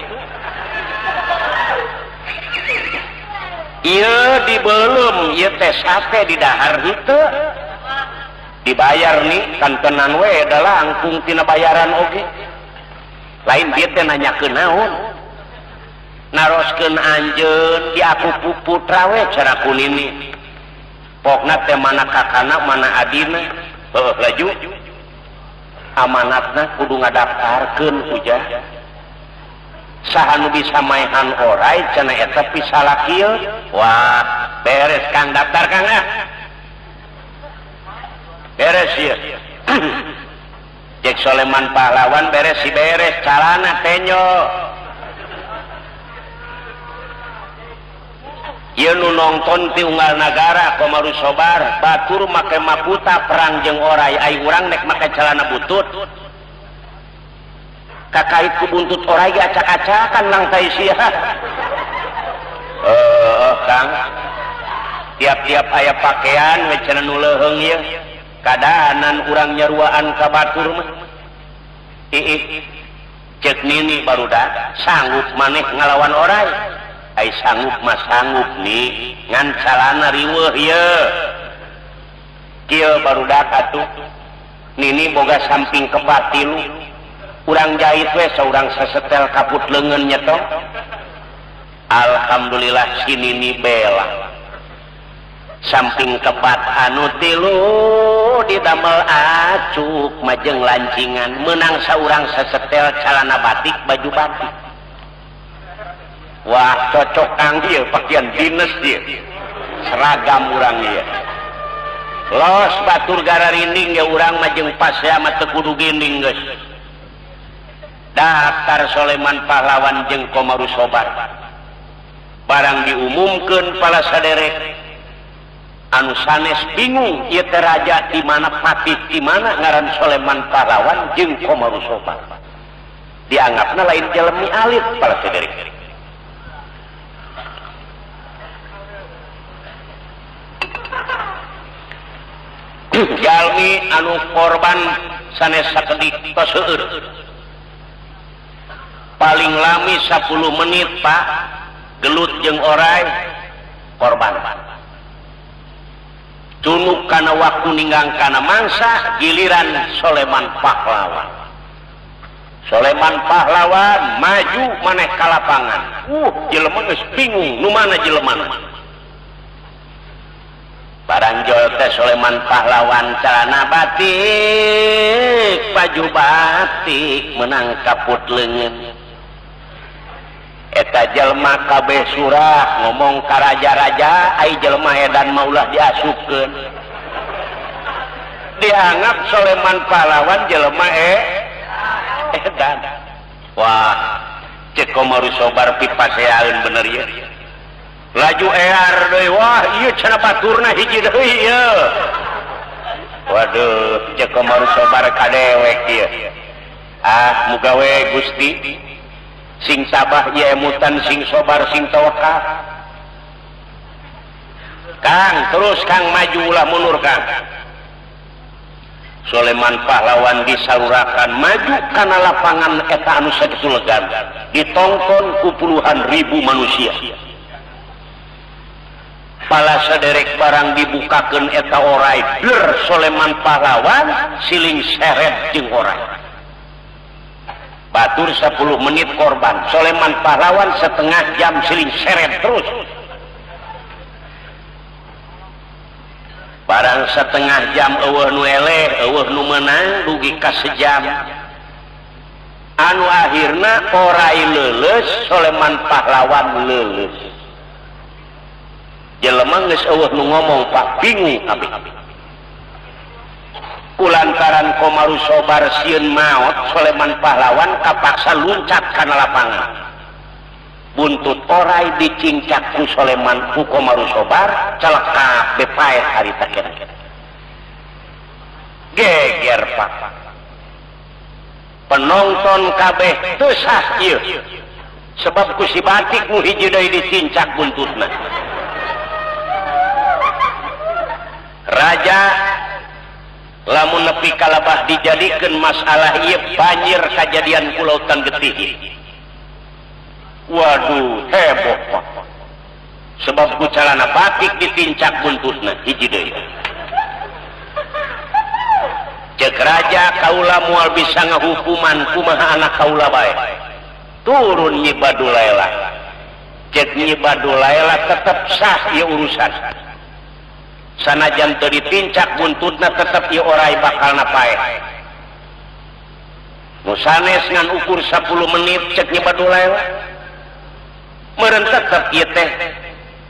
ieu dibeulem ieu teh sate di dahar henteu dibayar nih kantenan we da langkung tina bayaran oge lain dieu teh nanyakeun naon naroskeun anjeun di aku putra we cara kunini pokna teh mana kakana mana adina heuh laju amanatna kudu ngadaftarkeun ujah saha nu bisa maehan orai cenah eta pisalah kieu wah beres Kang daftar Kang beres ieu cek Soleman Pahlawan beres si beres calana tenyo ieu nu nongton ti unggal nagara Komaru Sobar batur make maputa perang jeung orai ai urang nek make calana butut kakait ku buntut orai ge acak-acakan lang tai sia Kang tiap-tiap aya pakaian we cenah nu leuheung ieu kadaanan urang nyaruaan ka batur mah iih cek nini barudak sanggup maneh ngalawan orai ai sanggup mah sanggup nih ngan calana riweuh ieu kieu barudak atuh nini boga samping kebat tilu urang jahit we saurang sasetel kaput leungeun nya tong alhamdulillah si nini bela samping kebat anu tilu didamel acuk majeng lancingan menang saurang sasetel calana batik baju batik wah cocok anggil pakaian dinas dia seragam urang dia los batur gara rinding ya urang majeng pas ya mah teu kudu ginding geus daftar Soleman Pahlawan jeung Komaru Sobar barang diumumkeun pala saderek anu sanes bingung ieu teh raja di mana patih di mana ngaran Soleman Pahlawan jeung Komaru Sobar dianggapna lain jalmi alit pala saderek jalmi anu korban sanes sakedik tos seueur paling lami 10 menit Pak gelut jeung oray korban tunuk kana waktu ninggang kana mangsa giliran Soleman Pahlawan maju maneh ka lapangan jelema geus bingung nu mana jelemana baranjol teh Soleman Pahlawan celana batik baju batik menang kaput leungeun eta jelema kabeh surah ngomong ka raja-raja ai jelema edan maulah diasupkeun dianggap Soleman Pahlawan jelema edan wah cek Komaru Sobar pipaseaeun bener ya laju ear deui wah ieu cenah baturna hiji deui ieu waduh cek Komaru Sobar kadewek ieu muga we Gusti sing sabah ye emutan sing sobar sing tawakal Kang terus Kang maju ulah mundur Kang Soleman Pahlawan disalurakan maju kana lapangan eta anu sakitu legan ditongkon ku puluhan ribu manusia pala saderek barang dibukakeun eta oray ber Soleman Pahlawan siling seret jeung oray batur 10 menit korban Soleman Pahlawan setengah jam siling seret terus barang setengah jam eueuh nu eleh eueuh nu meunang dugi ka sejam anu akhirna oray leuleus Soleman Pahlawan leuleus jelema geus eueuh nu ngomong Pak bingung abdi kulantaran Komaru Sobar sieun maot Soleman Pahlawan kapaksa luncat kana lapangan buntut oray dicincak ku Soleman ku Komaru Sobar celaka bepaeh harita kena geger Pak penonton kabeh teu sah ieu sebab ku si batik nu hiji deui dicincak buntutna raja lamun nepi kalabah dijadikeun masalah ieu banjir kajadian ku Lautan Getih waduh heboh Pak sebab ku calana batik ditincak buntutna hiji deui cek raja kaula moal bisa ngahukuman kumaha anak kaula bae turun Nyi Badulayla cek Nyi Badulayla tetep sah ieu urusan sanajan teu ditincak buntutna tetep ieu oray bakal napaeh nu sanes ngan ukur 10 menit cek Nyi Badulayla meureun tetep ieu teh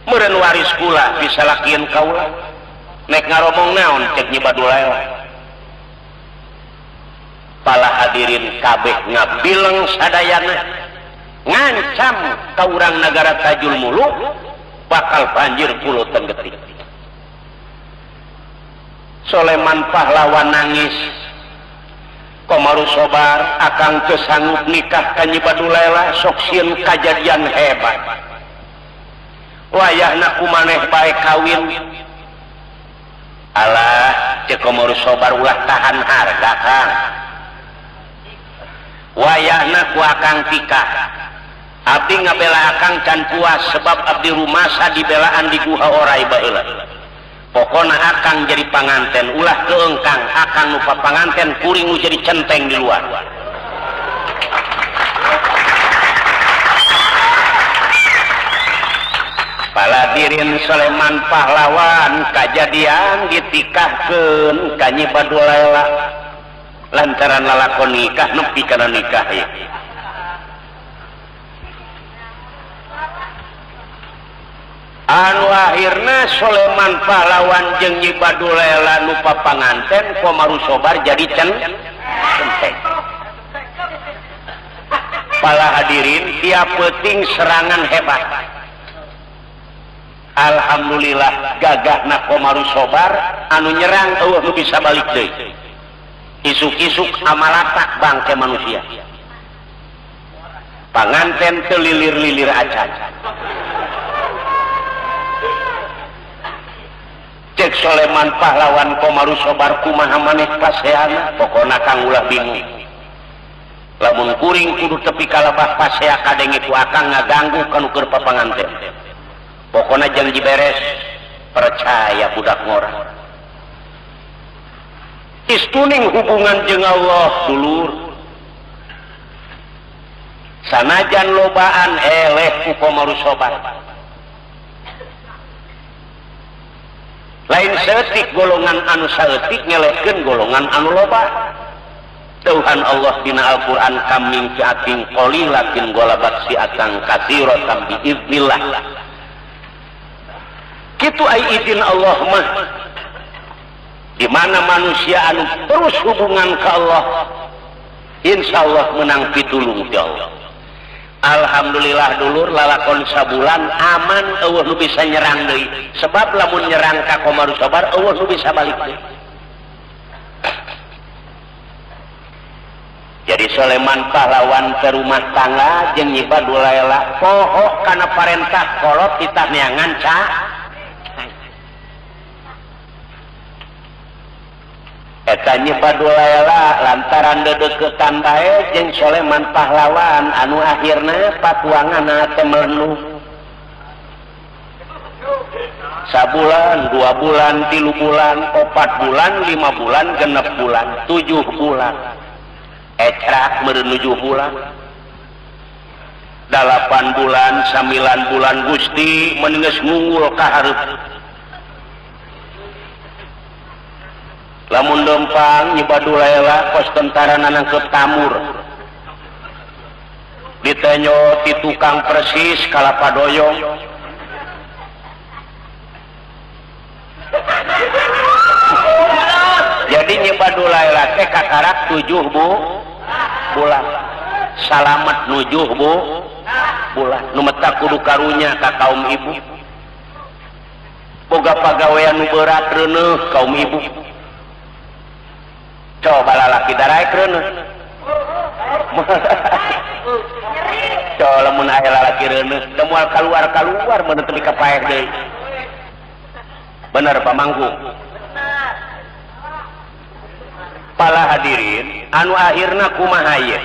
meureun waris kula bisa lakieun kaula nek ngaromong naon cek Nyi Badulayla pala hadirin kabeh ngabileng sadayana ngancam ka urang nagara Tajul Muluk bakal banjir ku Lautan Getih Soleman Pahlawan nangis Komaru Sobar akang teu sanggup nikah ka Nyi Badulayla sok sieun kajadian hebat wayahna kumaneh bae kawin alah cek Komaru Sobar ulah tahan harga Kang wayahna ku akang tikah abdi ngabela akang can puas sebab abdi rumasa dibelaan di guha oray baheula pokona akang jadi panganten ulah keengkang akang lupa panganten kuring nu jadi centeng di luar paladirin Soleman Pahlawan kajadian ditikahkeun ka Nyi Badulayla lantaran lalakon nikah nepi kana nikah ya anu akhirna Soleman Pahlawan jeung Nyi Badulela nu papanganten Komaru Sobar jadi centeng. Para hadirin, tiap penting serangan hebat. Alhamdulillah gagahna Komaru Sobar anu nyerang eueuh nu bisa balik deui. Isuk-isuk amalata bangke manusia. Panganten teu lilir-lilir acan. Cek Soleman Pahlawan Komaru Sobar kumaha maneh paseana pokona kang ulah bingung. Lamun kuring kudu tepi kalabah pasea kadenge ku akang ngaganggu kanu keur papanganten. Pokona janji beres, percaya budak ngora. Istuning hubungan jeung Allah dulur. Sanajan lobaan eleh ku Komaru Sobar. Lain seetik golongan anu saeutik ngelehkeun golongan anu loba. Tuhan Allah dina Al-Qur'an kaming fi'atin qalilatin ghalabat fi'atan katsiratan biiznillah. Kitu ai izin Allah mah. Di mana manusia anu terus hubungan ka Allah, insyaallah menang pitulung ti Allah. Alhamdulillah dulur lalakon sabulan aman eueuh nu bisa nyerang deui. Sebab lamun nyerang ka Komaru Sobar eueuh nu bisa balik deui. Jadi Soleman Pahlawan ke rumah tangga jeung Nyi Badulela poho kana parentah kolot titah neangan ca. Eta Nyi Badulela lantaran dedeketan bae jeung Soleman Pahlawan anu akhirna patuanganna teh melenu. Sabulan, 2 bulan, 3 bulan, 4 bulan, 5 bulan, 6 bulan, 7 bulan. Ecrak menuju bulan. 8 bulan, 9 bulan Gusti meninges ngunggul ka hareup. Lamun dempang Nyi Badulela pos tentara nanangkep tamur. Ditenyo ti tukang persis kalapa doyong. Jadi Nyi Badulela teh kakarak 7 bulan. Salamet nujuh bulan. Nu meta kudu karunya ka kaum ibu. Boga pagawean nu berat reuneuh kaum ibu. Coba lalaki daraek reuneuh. Coba lamun aya lalaki reuneuh, da moal kaluar mun teu kapaeh deui. Bener pamangku. Para hadirin, anu akhirna kumaha ieu?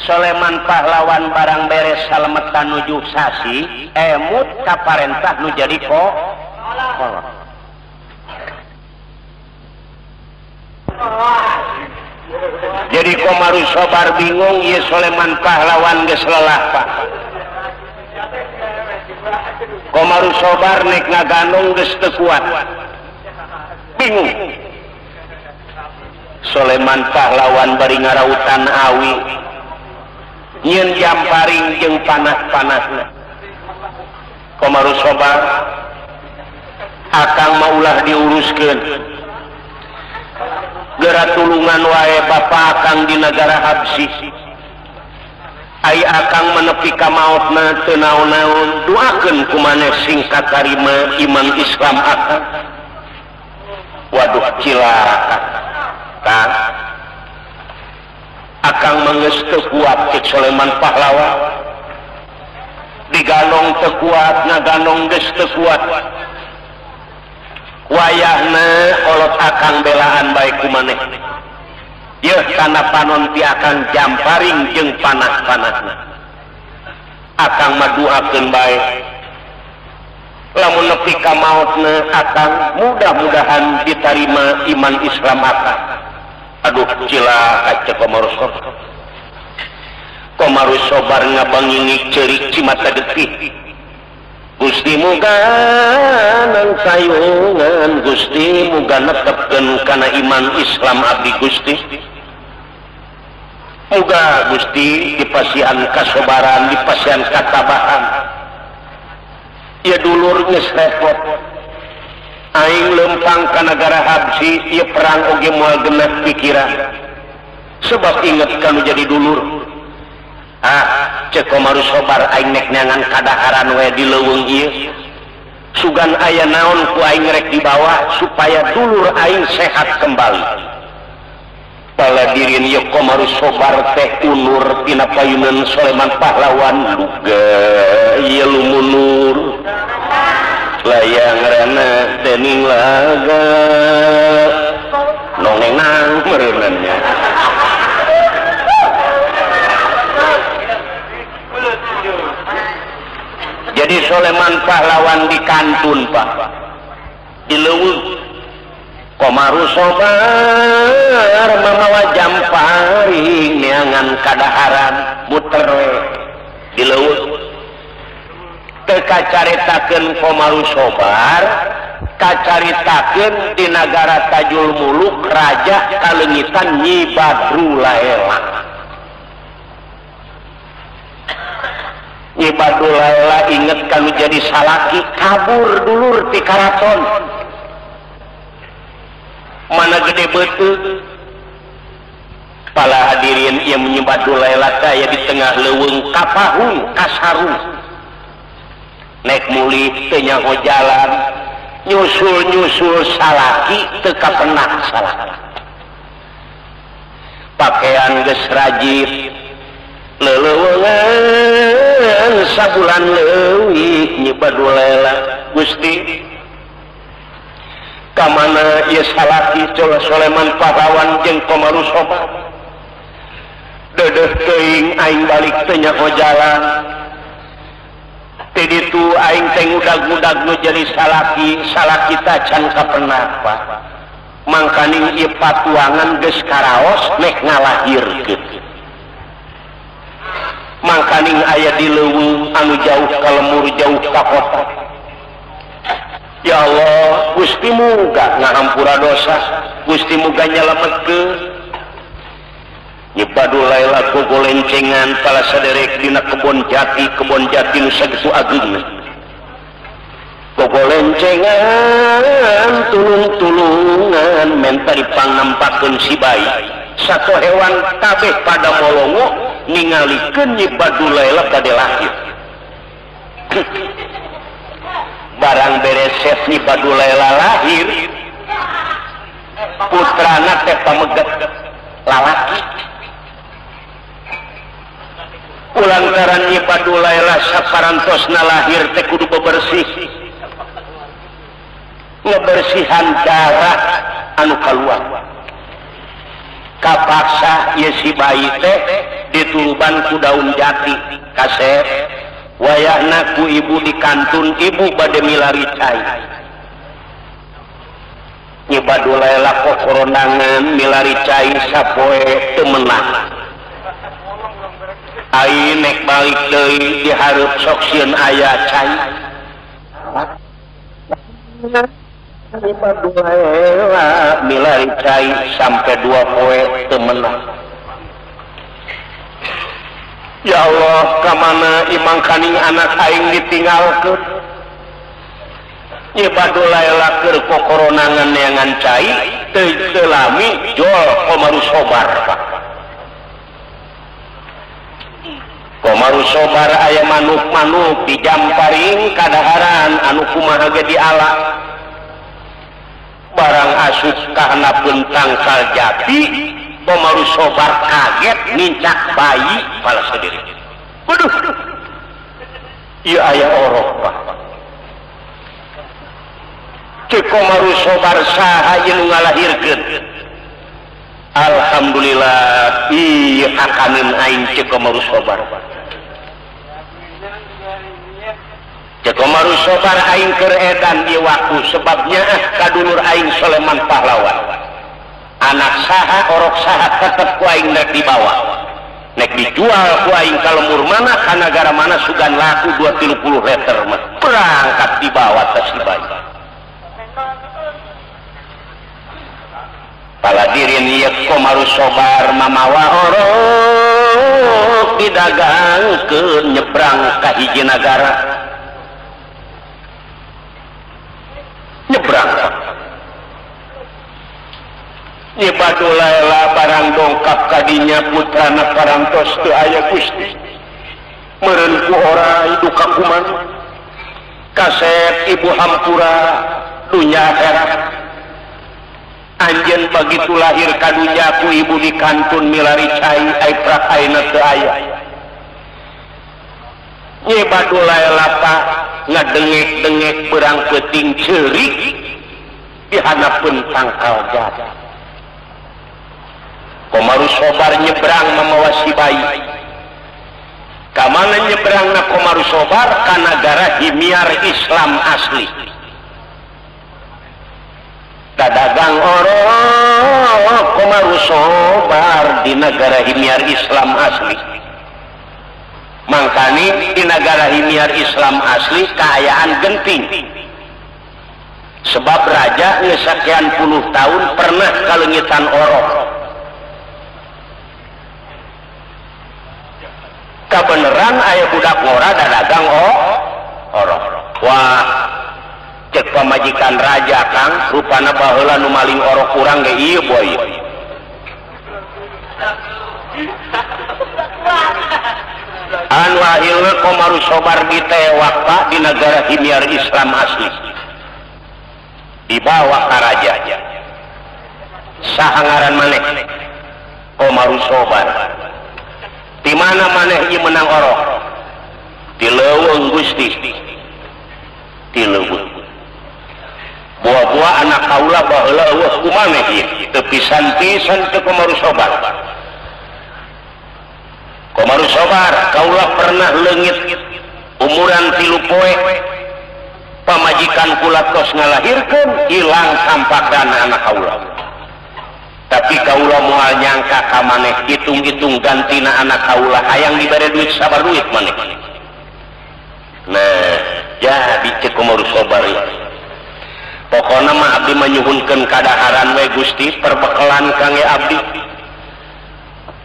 Soleman Pahlawan barang beres salemetan nuju sasi, emut ka parentah nu jadi kolot. Jadi Komaru Sobar bingung, ieu Soleman Pahlawan geus lelah Pak. Komaru Sobar nek ngagandong geus teu kuat. Bingung. Soleman Pahlawan bari ngarautan awi. Nyeun jamparing jeung panas-panasna. Komaru Sobar akang maulah diuruskeun. Geura tulungan wae bapa akang di negara Habsi. Ai akang menepi ka maotna teu naon-naon, doakeun kumaneh sing katarima iman Islam akang. Waduh cilaka. Kang akang manggeus teu kuat cek Soleman Pahlawan. Digandong teu kuat, ngagandong geus teu kuat. Wayahna kolot akang belaan baik kumaneh. Yeuh kana panon ti akang jamparing jeung panas-panasna. Akang maduakeun bae. Lamun nepi ka maotna akang mudah-mudahan ditarima iman Islam akang. Aduh cilaka cek Komaru Sobar. Komaru Sobar ngabangingik ceurik cimata getih. Gusti muga nang sayungan, Gusti muga netepkeun kana iman Islam abdi Gusti. Muga Gusti dipasihan kasobaran, dipasihan katabahan. ya dulur geus repot aing lempang ka negara Habsi ieu perang oge moal genep pikiran sebab inget kanu jadi dulur cek Komaru Sobar aing nek neangan kadaharan we di leuweung ieu sugan aya naon ku aing rek dibawa supaya dulur aing sehat kembali pala dirin ieu Komaru Sobar teh unur tina payunan Soleman pahlawan luga ieu lumunur layang rana dening laga nongenang mereunannya jadi Soleman pahlawan di kantun Pak di leuweung Komaru Sobar mamawa jamparing neangan kadaharan muter di leuweung teu kacaritakeun Komaru Sobar kacaritakeun di nagara Tajul Muluk raja kalengitan Nyi Badrulaela. Nyi Badrulaela inget kanu jadi salaki kabur dulur ti karaton mana gede beuteug pala hadirin ieu Nyi Badrulaela aya di tengah leuweung kapahung kasarung nek mulih teu nyaho jalan nyusul salaki teu kapenak salaki pakaian geus rajit leuleungan sabulan leuwih Nyi Badrulaela Gusti kamana ieu salaki Soleman pahlawan jeung Komaru Sobar deudeuh teuing aing balik teu nyaho jalan teh ditu aing teh ngudag-ngudag nu jadi salaki tacan kapenak Pak mangkaning ieu patuangan geus karaos nek ngalahirkeun mangkaning aya di leuweung anu jauh ka lemur jauh ka kota ya Allah Gusti muga ngahampura dosa Gusti muga nyalametkeun Nyi Badrulaela gogolencengan pala saderek dina kebon jati nu sagesu ageungna gogolencengan tulung-tulungan menta dipangnampakeun si bayi satu hewan kabeh pada molongo ningalikeun Nyi Badrulaela bade lahir barang bereset Nyi Badrulaela lahir putrana teh pameget lalaki ulantaran Nyi Badrulaela saparantosna lahir teh kudu bebersih ngebersihan darah anu kaluar kapaksa ieu si bayi teh dituluban ku daun jati kaset wayahna ku ibu di kantun ibu bade milari cai Nyi Badrulaela kokorondangan milari cai sapoe teu meunah ai nek balik deui dihareup sok sieun aya cai Nyi Badrulaela milari cai sampai 2 poe teu meunah ya Allah kamana imang kaning anak aing ditinggalkeun Nyi Badrulaela keur kokoronangan neangan cai teu lami jol Komaru Sobar Pak Komaru Sobar aya manuk-manuk dijamparing kadaharan anu kumaha ge diala barang asup kahandapeun tangkal jati Komaru Sobar kaget nincak bayi pala sadiri waduh ieu aya orok Pak cek Komaru Sobar saha ieu nu ngalahirkeun alhamdulillah ieu akaneun aing cek Komaru Sobar cek Komaru Sobar aing keur edan ieu waktu sebabnya kadulur aing Soleman pahlawan anak saha orok saha tetep ku aing rek dibawa nek dijual ku aing ka lemur mana ka nagara mana sugan laku 2-30 liter mah berangkat dibawa teh si bayi pala dirin ieu Komaru Sobar mamawa orok didagangkeun nyebrang ka hiji nagara Nyebadulaela barang dongkap kadinya putrana parantos teu aya Gusti meureun ku orai duka kuman kaset ibu hampura dunya akhirat anjeun begitu lahir ka dunya ku ibu di kantun milari cai ai prak aina teu aya nyebadulaela pa ngadengek-dengek berang peuting ceurik di hanapeun tangkal jat Komaru Sobar nyebrang memawa si bayi kamana nyebrangna Komaru Sobar ka nagara Himyar Islam asli dadagang oro Komaru Sobar di negara Himyar Islam asli mangkani di negara Himyar Islam asli kaayaan genting sebab raja ngesakian puluh tahun pernah kalengitan oro kebeneran aya budak ngora dadagang oro wah cek pamajikan raja Kang rupana baheula nu maling oro kurang ge ieu boy anu ahilna Komaru Sobar ditewak Pak di negara Himyar Islam asli dibawa ka raja saha ngaran maneh Komaru Sobar di mana maneh ieu menang oro di leuweung Gusti di leuweung buah-buah anak kaula baheula eueuh kumaneh ieu teu pisan-pisan teu Komaru Sobar Komaru Sobar kaula pernah leungit umuran 3 poe pamajikan kula tos ngalahirkeun ilang sampagana anak kaula tapi kaula moal nyangka ka maneh hitung-hitung gantina anak kaula hayang dibere duit sabar duit maneh nah jadi cek Komaru Sobar pokona mah abdi manyuhunkeun kadaharan we Gusti perbekalan kangge abdi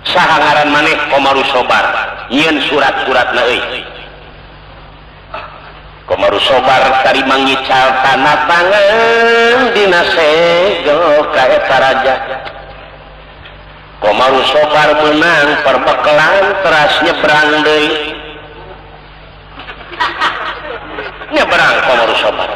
saha ngaran maneh Komaru Sobar nyieun surat-suratna euy Komaru Sobar tari mangical tanda tangan dina segel ka eta raja Komaru Sobar menang perbekalan teras nyebrang deui nyebrang Komaru Sobar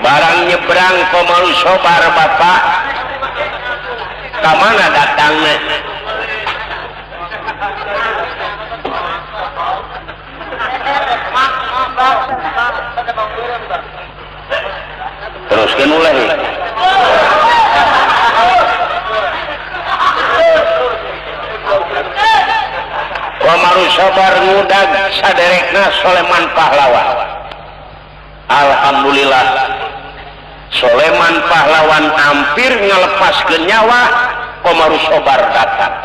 barang nyebrang Komaru Sobar bapak ka mana datangna teruskeun ulah Komaru Sobar ngudag saderekna Soleman Pahlawan alhamdulillah Soleman Pahlawan hampir ngalepaskeun nyawa Komaru Sobar datang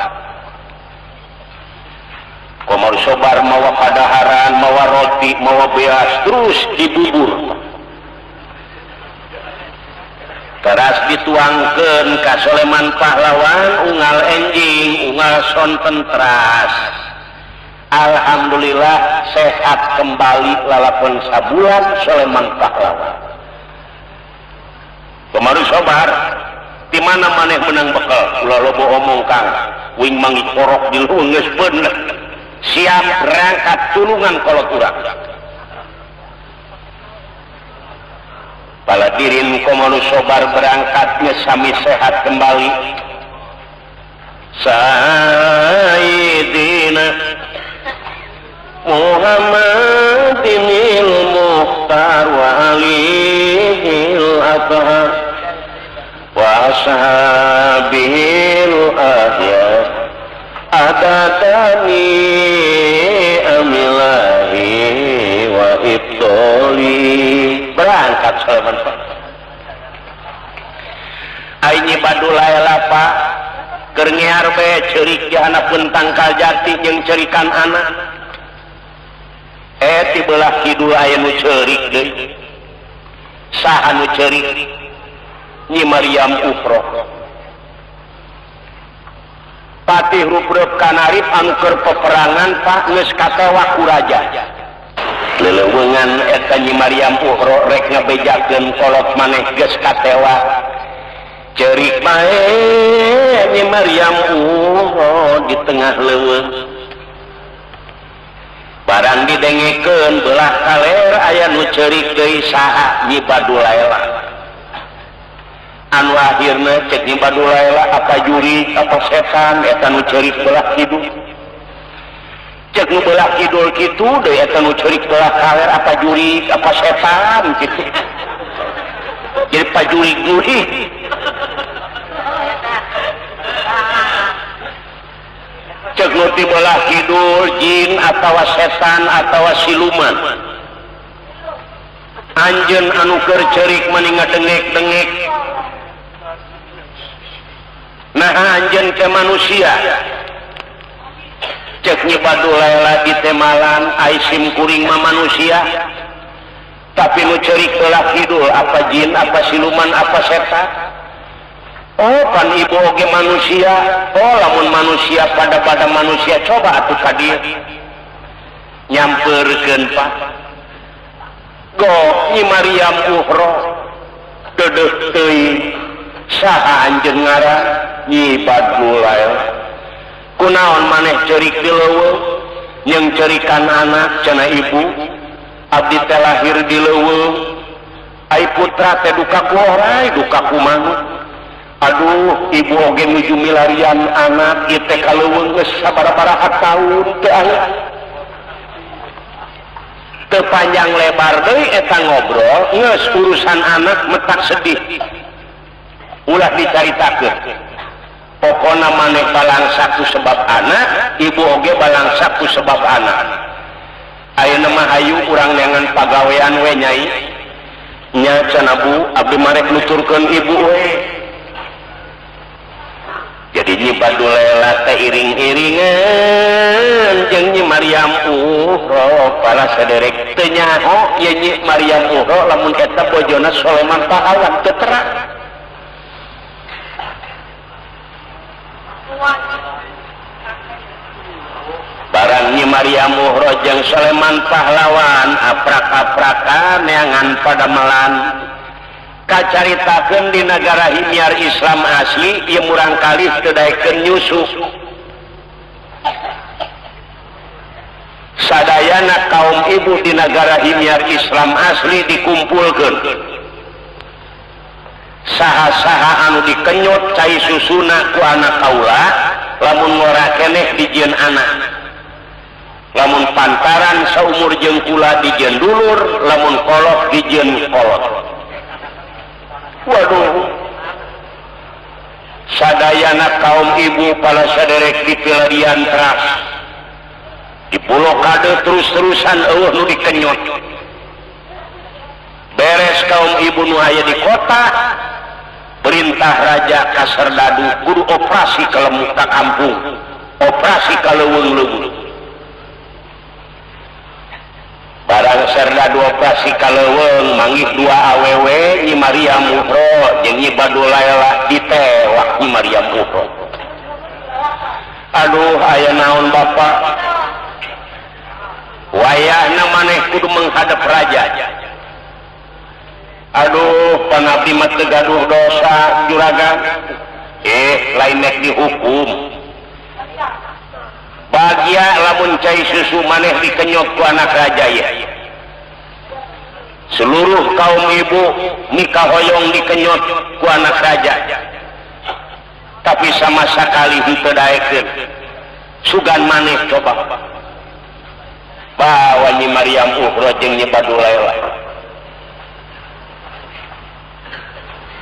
Komaru Sobar mawa kadaharan mawa roti mawa beas terus dibubur teras dituangkeun ka Soleman Pahlawan unggal enjing unggal sonten teras alhamdulillah sehat kembali lalapun sabulan Soleman Pahlawan Komaru Sobar di mana maneh menang bekal ulah loba omong Kang wing mangi korok di leuweung geus bener siap berangkat tulungan kalau kurang paladirin Komaru Sobar berangkatnya sami sehat kembali Sayyidina Muhammadinil Mukhtar wa alihil athhar wa ashabihil ahyar adatani amilahi wa ibtoli berangkat Soleman aini badulaela Pak keur ngear be ceurik jahanapeun tangkal jati jeung ceurikan anak ti belah kidul aya nu ceurik deui saha nu ceurik Nyi Maryam Ukhroh patih rupreup kanarip anu keur peperangan Pak geus katewa ku raja leuweungan eta Nyi Maryam Uhro rek ngabejakeun kolot maneh geus katewa ceurik bae Nyi Maryam Uhro di tengah leuweung barang didengekeun belah kaler aya nu ceurik deui saha Nyi Badulaila anu akhirna cek Nyi Badulaila apa juri apa setan eta nu ceurik belah kidul cek nu belah kidul kitu deui eta nu ceurik belah kaler apa juri apa setan kitu jadi pajuri-juri cek nu ti belah kidul jin atawa setan atawa siluman anjeun anu keur ceurik mani ngadengek-dengek nah anjeun ke manusia cek Nyi Badulaila di temalan ai sim kuring mah manusia tapi nu ceurik belah kidul apa jin apa siluman apa setan oh kan ibu oge manusia oh lamun manusia pada manusia coba atuh ka dieu nyampeurkeun Pak go Nyi Maryam Uhro deudeuh teuing saha anjeun ngaran Nyi Badulaila kunaon maneh ceurik di leuweung yang ceurikan anak cenah ibu abdi teh lahir di leuweung ai putra teh duka ku horai duka ku manuk aduh ibu oge nuju milarian anak ieu teh ka leuweung geus sabaraha taun teu aya teu panjang lebar deui eta ngobrol geus urusan anak metak sedih ulah dicaritakeun pokona maneh balangsa ku sebab anak ibu oge balangsa ku sebab anak ayeuna mah hayu urang neangan pagawean we Nyai nya cenah Bu abdi marek nuturkeun ibu we jadi Nyi Badulaila teh iring-iringan jeung Nyi Maryam Uhro para saderek teu nyaho ye Nyi Maryam Uhro lamun eta bojona Soleman Pahlawan teu terang barang Nyi Maryam Uhro jeung Soleman Pahlawan aprak-aprakan neangan padamelan kacaritakeun di negara himiar Islam asli ieu murang kalih teu daekeun nyusu sadayana kaum ibu di negara himiar Islam asli dikumpulkeun saha-saha anu dikenyot cai susuna ku anak kaula lamun ngora keneh dijieun anak lamun pantaran saumur jeung kula dijieun dulur lamun kolot dijieun kolot waduh sadayana kaum ibu pala saderek dipilarian teras di pulau kade terus-terusan eueuh nu dikenyot beres kaum ibu nu aya di kota perintah Raja Kaserdadu kudu operasi ke lemuk ka kampung operasi ka leuweung-leuweung barang Serdadu operasi ka leuweung manggih dua awewe Nyi Maryam Uhro jeung Nyi Badulaila ditewak Nyi Maryam Uhro aduh aya naon Bapak wayahna maneh kudu menghadap raja aduh pangabdi mah teu gaduh dosa juragan lain nek dihukum bahagia lamun cai susu maneh dikenyot ku anak raja ya seluruh kaum ibu nikah hoyong dikenyot ku anak raja tapi sama sakali henteu daekeun sugan maneh coba bawa Nyi Maryam Uhro jeung Nyi Badulaila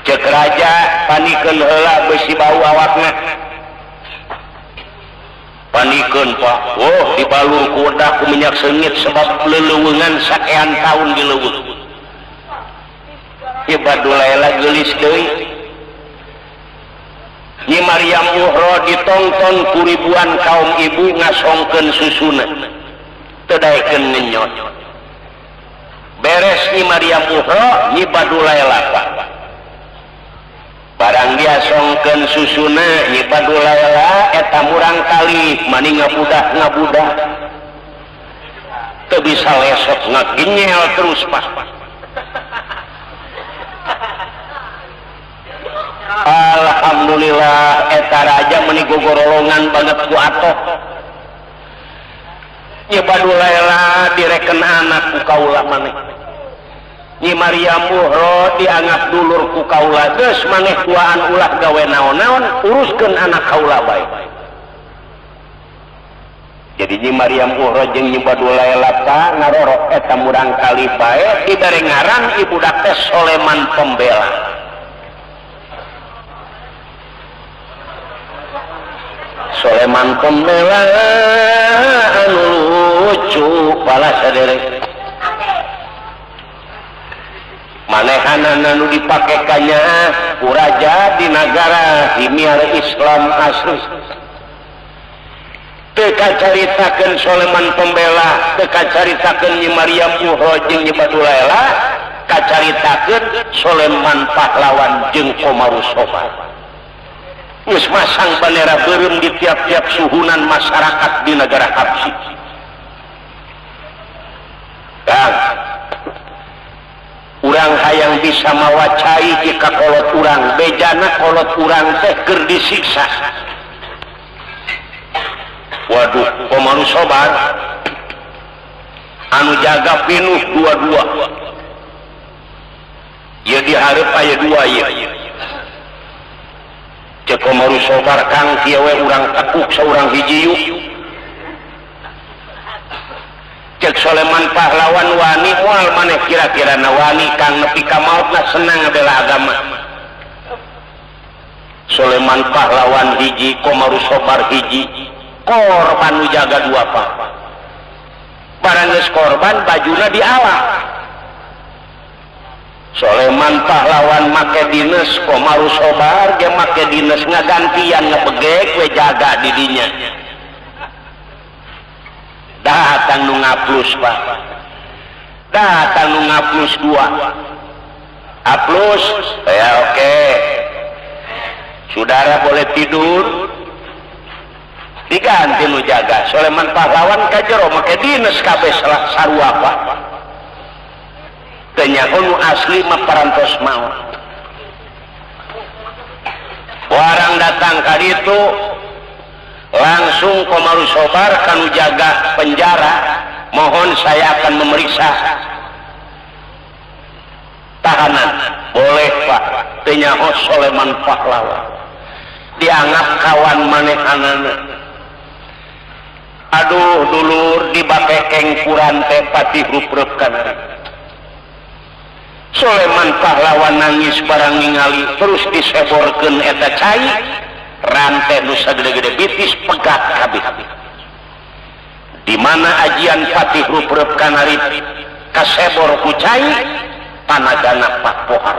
cek raja panikeun heula besi bau awakna panikeun Pak oh dibalur kuda ku minyak seungit sebab leleuweungan sakean taun di leuweung Nyi Badulaila geulis deui Nyi Maryam Uhro ditongton ku ribuan kaum ibu ngasongkeun susuna teu daekeun ngenyot beres Nyi Maryam Uhro Nyi Badulaila Pak barang dia songkeun susuna Nyi Badulaila eta murang kali mani ngabudah teu bisa lesot ngaginyel terus Pak. Alhamdulillah eta raja meuni gogorolongan banget ku atoh. Nyi Badulaila direken anak ku kaula maneh. Nyi Maryam Muhro dianggap dulur ku kaula geus maneh tuaan ulah gawe naon-naon uruskeun anak kaula bae. Jadi Nyi Maryam Muhro jeung Nyi Badulaila ngarorok eta murang kali bae dibere ngaran ibudak teh Soleman Pembela. Soleman Pembela anu lucu pala saderek manehanana nu dipake kanya ku raja di negara himiar Islam asli teu kacaritakeun Soleman Pembela teu kacaritakeun Nyi Maryam Muhro jeung Nyi Badulaila kacaritakeun Soleman Pahlawan jeung Komarus Sobar geus masang bendera beureum di tiap-tiap suhunan masyarakat di negara Habsyi. Dan urang hayang bisa mawacai jika kolot urang bejana kolot urang teh keur disiksa. Waduh, Komarus Sobar anu jaga pinuh dua-dua. Ieu dihareup aya dua ieu. Cek Komarus Sobar kang kieu we urang tekuk saurang hiji yuk. Cek Soleman Pahlawan wani moal maneh kira-kira na wani kang nepi ka mautna senang ngebela agama. Soleman Pahlawan hiji, Komarus Sobar hiji, korban nu jaga dua Pak. Barang geus korban bajuna dialah. Soleman Pahlawan make dinas, Komarus Sobar ge make dinas ngagantian ngebegek we jaga di dinya. Datang nu ngaplus Pak. Datang nu ngaplus dua. Aplus, ya oke. Saudara boleh tidur. Diganti nu jaga. Soleman Pahlawan ka jero make dinas kabeh sarua Pak. Tanya nu asli mah parantos maot. Warang datang ka ditu langsung Komarus Sobar kanu jaga penjara, mohon saya akan memeriksa tahanan. Boleh Pak. Tanya Soleman Pahlawan dianggap kawan manehanana. Aduh dulur dibakekeng kuran teh pati ruprepkan. Soleman Pahlawan nangis barang ningali terus diseborkeun eta cai rantai nu sagede-gede bitis pegat kabeh. Di mana ajian patih ruprep kanarip kasebor ku cai tanagana Pak Pohar.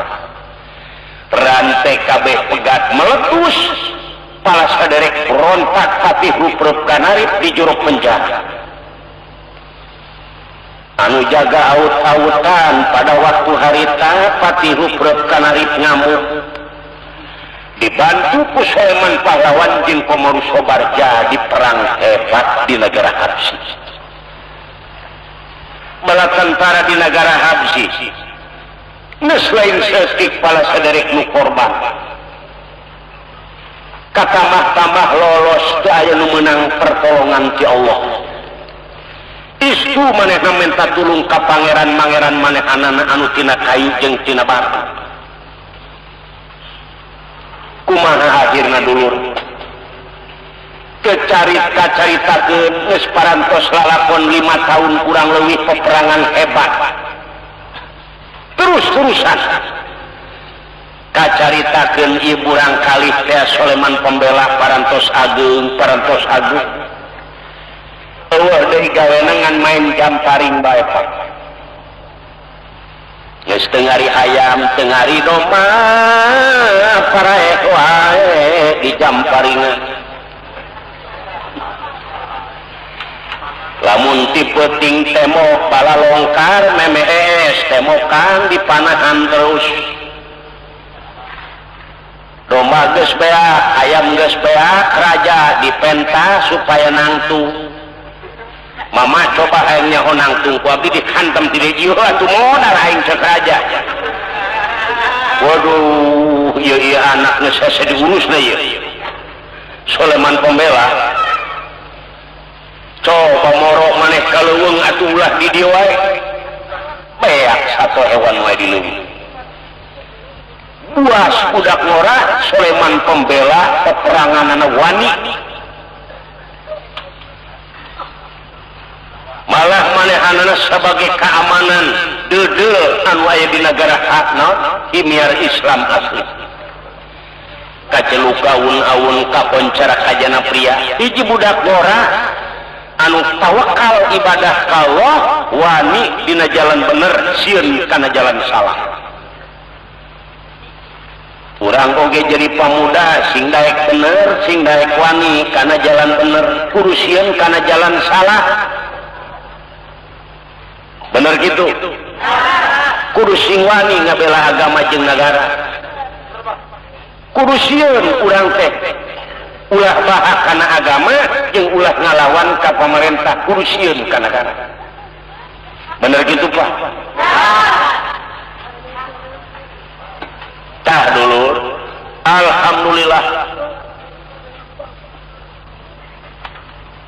Rantai kabeh pegat meletus pala saderek rontak patih ruprep kanarip di jero penjara. Anu jaga aut-autan pada waktu harita patih ruprep kanarip ngamuk dibantu ku Soleman Pahlawan jeung Komarus Sobar jadi perang hebat di negara Habsyi. Bala tentara di negara Habsyi geus lain setik pala saderek nu korban. Katamah-tamah lolos teu aya nu meunang pertolongan ti Allah. Istu manehna minta tulung ka pangeran-mangeran manehanana anu tina kayu jeung tina batu. Kumaha akhirna dulur? Kecaritakeun geus parantos lalakon 5 tahun kurang leuwih peperangan hebat. Terus-terusan kacaritakeun ieu burang kalih teh Soleman Pembela parantos ageung. Eueuh deui gawena ngan main jamparing bae Pak. Geus teu ngari hayam, teu ngari domba, paraeh wae di jamparingan. Lamun ti peuting temok bala longkar memees temokan dipanahan terus. Domba geus beak, ayam geus beak, raja dipenta supaya nangtu. mama coba aingnya honangtung ku abdi dihantam ti dieu atuh modal aing cek aja. Waduh, ieu anakna sese diurusna ieu. Soleman Pembela. Coba moro maneh kaleuweung atuh ulah di dieu wae. Beak satu hewan wae di leuwih. Buas budak ngora Soleman Pembela peperanganana wani. Malah manehanana sebagai keamanan dedel anu aya di negara hakna imiar Islam asli. Kaceluk awun-awun kaponcara kajana pria hiji budak ngora anu tawakal ibadah ka Allah wani dina jalan bener sieun kana jalan salah. Urang oge jadi pamuda sing daek bener sing daek wani kana jalan bener kudu sieun kana jalan salah. Bener gitu kudu sing wani ngabela agama jeung negara kudu sieun urang teh ulah bahak kana agama jeung ulah ngalawan ka pamarentah kudu sieun ka negara. Bener gitu Pak. Tah dulur alhamdulillah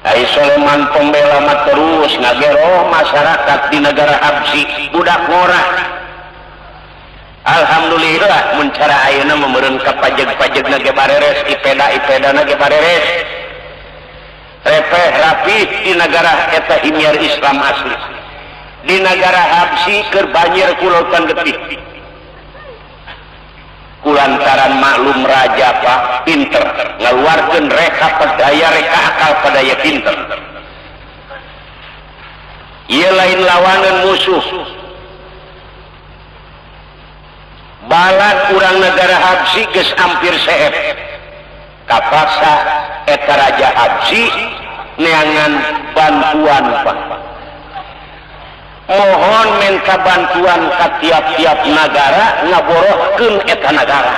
Ai Soleman Pembela mah terus ngagero masyarakat di negara Habsyi budak ngora. Alhamdulillah mun cara ayeuna memeureun ka pajeg-pajegna ge bareres, ipeda-ipedana ge bareres. Repeh rapi di negara eta imiar Islam asli. Di negara Habsyi keur banjir ku lautan getih. Kulantaran maklum raja Pak pinter ngaluarkeun reka pedaya reka akal pedaya pinter. Ieu lain lawanan musuh. Balat urang negara Habsyi geus ampir seep. Kapaksa eta raja Habsyi neangan bantuan Pak. Mohon minta bantuan ke tiap-tiap negara ngaborohkeun eta negara.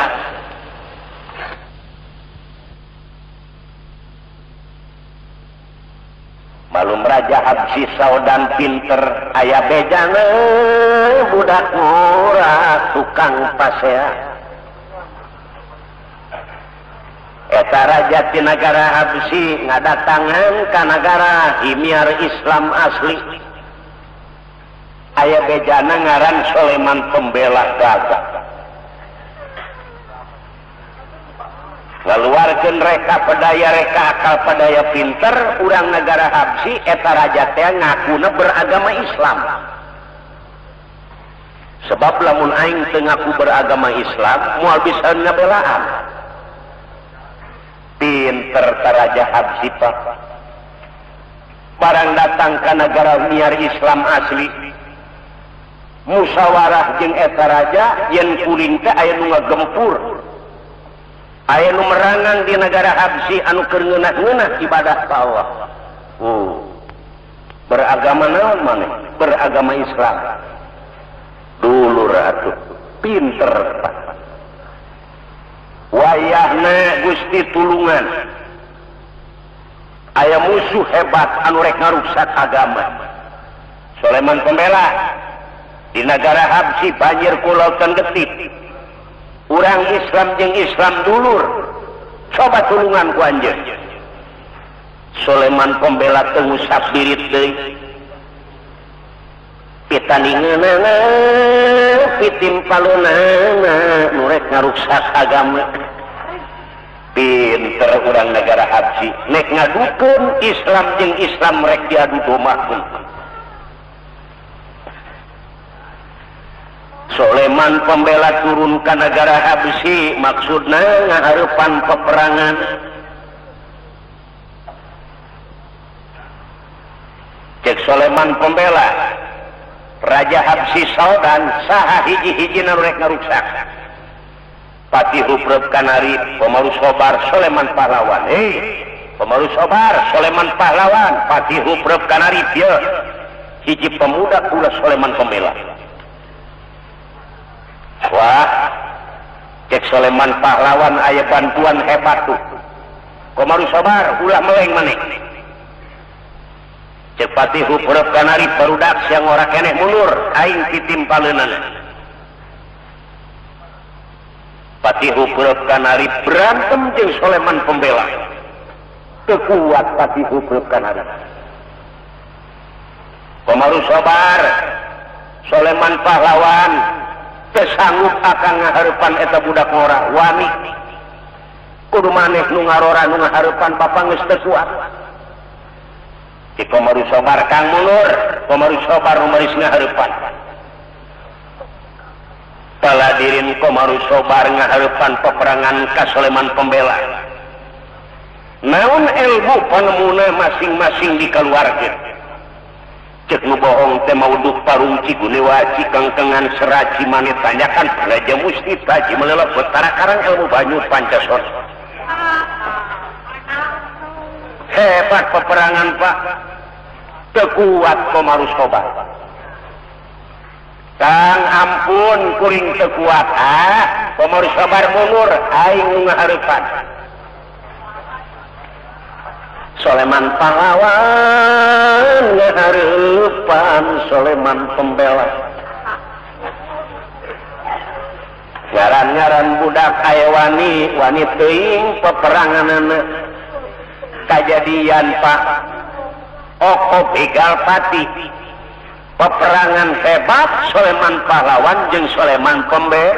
Malum raja Habsyi saudan pinter aya bejana budak ngora tukang pasea. Eta raja ti negara Habsyi ngadatangan ka negara imiar Islam asli. Aya bejana ngaran Soleman Pembela gagah. Ngaluarkeun reka pedaya reka akal pedaya pinter urang negara Habsyi eta raja teh ngakuna beragama Islam. Sebab lamun aing teu ngaku beragama Islam moal bisa ngabelaan. Pinter ta raja Habsyi Pak. Barang datang ka negara miar Islam asli musyawarah jeung eta raja yen kuring teh aya nu ngagempur aya nu merangan di negara Habsyi anu keur ngeunah-ngeunah ibadah ka Allah. Beragama naon maneh? Beragama Islam. Dulur atuh pinter Pak. Wayahna Gusti tulungan. Aya musuh hebat anu rek ngaruksak agama. Soleman Pembela di negara Habsyi banjir ku lautan getih. Urang Islam jeung Islam dulur. Coba tulungan ku anjeun. Soleman Pembela teu ngusap birit deui. Pitandingeunana pitimpalunana nu rek ngaruksak agama. Pinter urang negara Habsyi nek ngadukeun Islam jeung Islam rek diadu domahkeun. Soleman Pembela turun ke negara Habsyi maksudna ngahareupan peperangan. Cek Soleman Pembela Raja Habsyi saudan saha hiji-hiji nu rek ngaruksak. Patih Huprep Kanari Pemalu Sobar Soleman Pahlawan. Pemalu Sobar Soleman Pahlawan Patih Huprep Kanari dia hiji pemuda pula Soleman Pembela. Wah, cek Soleman Pahlawan aya bantuan hebat tuh. Komaru Sobar ulah meleng maneh. cepati huprep kanari barudak yang ora keneh mundur aing titimpaleunana pati huprep kanari berantem jeung Soleman Pembela kekuat pati huprep kanari Komaru Sobar Soleman pahlawan kesanggup akan ngahareupan eta budak ngora wani kudu maneh nu ngarora nu ngahareupan bapa geus teu kuat di Komaru Sobar kang mundur Komaru Sobar nu meris ngahareupan paladirin Komaru Sobar ngahareupan peperangan ka Soleman Pembela naon ilmu panemuna masing-masing dikaluarkeun cek nu bohong teh mauduk parung cigunewa cikengkengan seraci maneh tanyakan Raja Musti taji melelep betara karang ilmu banyu Pancasona hebat peperangan Pak tekuat Komaru Sobar kang ampun kuring tekuat Komaru Sobar mundur aing ngahareupan Soleman pahlawan ngahareupan Soleman Pembela ngaran-ngaran budak aya wani teuing peperanganana kajadian Pak Oko begal pati peperangan hebat Soleman pahlawan jeung Soleman Pembela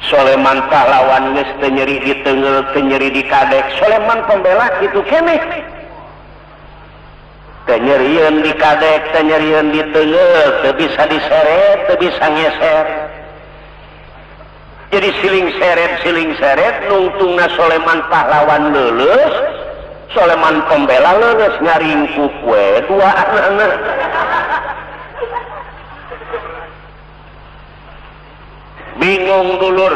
Soleman pahlawan geus teu nyeri di teungeul teu nyeri di kadek Soleman Pembela kitu keneh teu nyerieun di kadek teu nyerieun di teungeul teu bisa diseret teu bisa ngeser jadi siling seret nungtungna Soleman pahlawan leuleus Soleman Pembela leuleus ngaringkuk we dua anana bingung dulur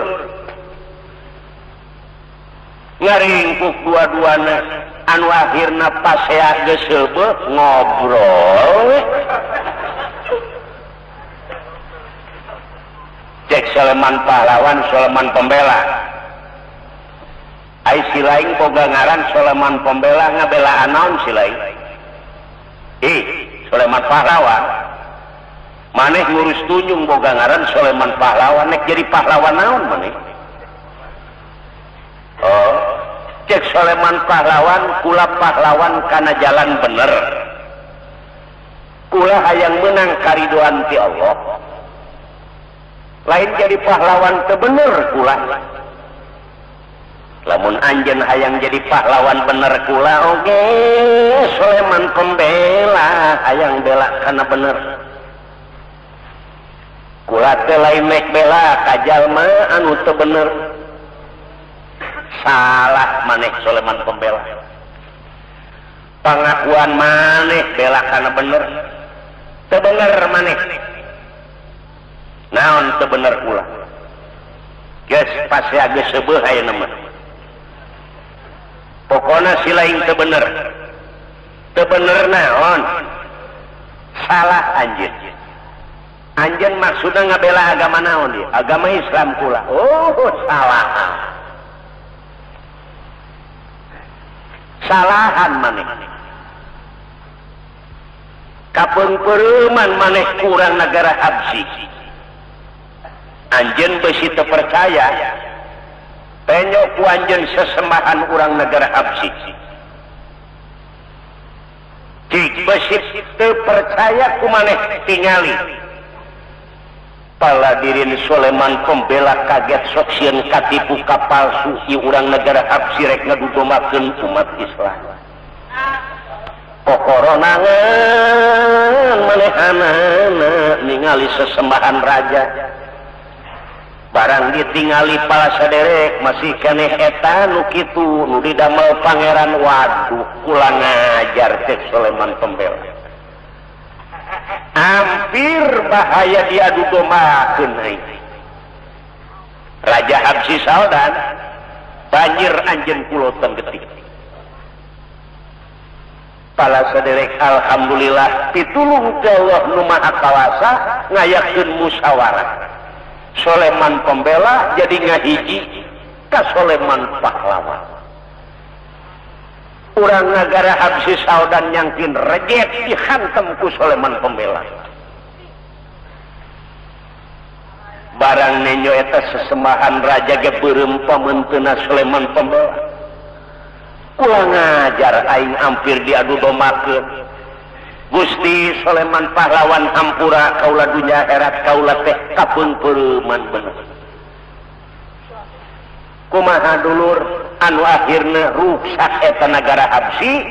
ngaringkuk dua-duana anu akhirna pasea geus heubeut ngobrol cek Soleman pahlawan Soleman Pembela ai silaing boga ngaran Soleman Pembela ngabelaan naon silaing Soleman pahlawan maneh ngurus tunjung boga ngaran Soleman pahlawan nek jadi pahlawan naon maneh cek Soleman pahlawan kula pahlawan kana jalan bener kula hayang menang karidoan ti Allah lain jadi pahlawan teu bener kula lamun anjeun hayang jadi pahlawan bener kula oge Soleman Pembela hayang bela kana bener kula teh lain mek bela ka jalma anu teu bener salah maneh Soleman Pembela pangakuan maneh bela kana bener teu bener maneh naon teu bener kula geus pasti geus seubeuh ayeuna mah pokona silaing teu bener naon salah anjeun anjeun maksudna ngabela agama naon dia agama Islam kula salahan maneh kapeungpeureman maneh kurang negara Habsi anjeun beusi teu percaya penyo ku anjeun sesembahan urang negara Habsi cik beusi teu percaya ku maneh tingali paladirin Soleman Pembela kaget sok sieun katipu kapalsu ieu urang negara Habsi rek ngadudomakeun umat Islam pokoronanan manehanana ningali sesembahan raja barang ditingali pala saderek masih keneh eta nu kitu nu didamel pangeran waduh kula ngajar cek Soleman Pembela hampir bahaya diadu domakeun Raja Habsi Saldan banjir anjeun kuloten geuting pala saderek alhamdulillah pitulung ti Allah nu Maha Kawasa ngayakeun musyawarah Soleman Pembela jadi ngahiji ka Soleman pahlawan urang negara Habsi Saudan nyangkin rejet dihantam ku Soleman Pembela. Barang nenyo eta sesembahan raja ge beureum pamenteuna Soleman Pembela. Ulah ngajar aing hampir diadu domakeun. Gusti Soleman pahlawan hampura kaula dunya akhirat kaula teh kapeungpeureman bener. Kumaha dulur anu akhirna rusak eta nagara Habsi,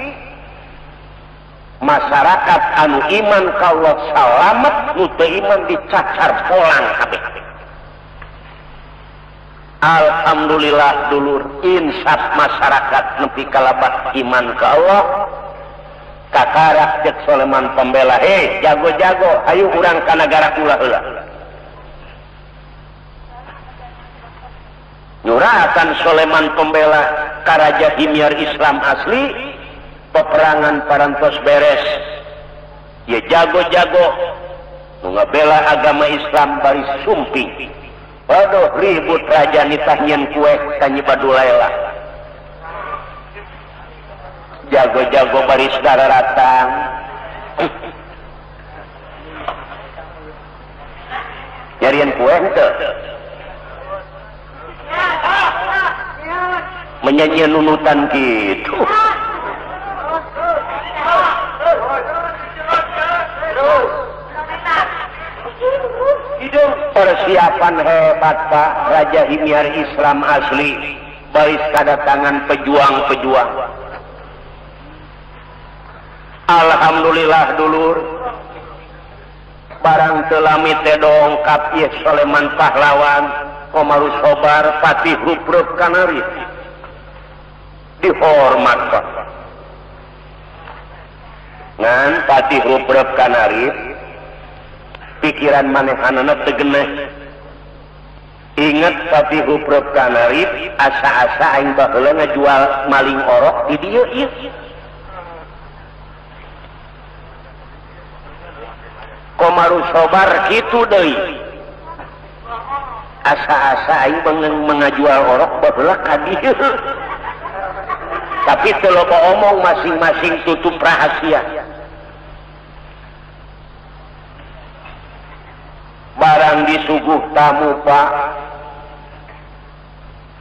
masyarakat anu iman ka Allah salamet, nu teu iman dicacar polang kabeh. Alhamdulillah dulur insaf masyarakat nepi kalabah iman ka Allah. Kakarak cek Soleman Pembela, jago-jago ayo urang ka nagara ulah heula. Nyuratan Soleman Pembela ka Raja Himyar Islam asli, peperangan parantos beres. Ya jago-jago nu ngabela agama Islam bari sumping. Waduh ribut raja nitah nyeun kue ka Nyi Badulaila. Jago-jago bari saudara datang. Nyarian kue henteu. Menyanyian nunutan gitu. Persiapan hebat Pak Raja Himyar Islam asli baris kedatangan pejuang-pejuang. Alhamdulillah dulur barang telami teh dongkap ye Soleman pahlawan Komarus Sobar Patih Ruprep Kanari dihormat Pak ngan Patih Ruprep Kanari pikiran manehanana teu geneh. Ingat Patih Ruprep Kanari asa-asa aing baheula ngajual maling orok di dieu ieu. Komarus Sobar kitu deui. Asa-asa aing mengajual orok baheula ka dieu. Tapi teu loba omong masing-masing tutup rahasia. Barang disuguh tamu Pak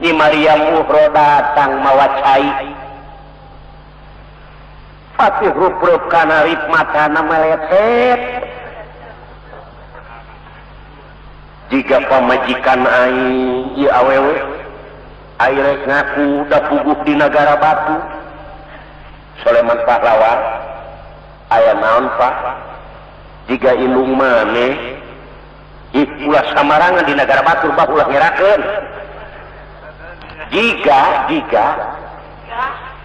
Nyi Mariam Uhro datang mawa cai. Patih Ruprep Kanari matana meletet. Jika pamajikan aing ieu awewe airek ngaku da puguh di negara Batu. Soleman pahlawan aya naon Pak? Jika indung maneh ulah samarangan di negara Batu bah ulah ngerakeun. Jika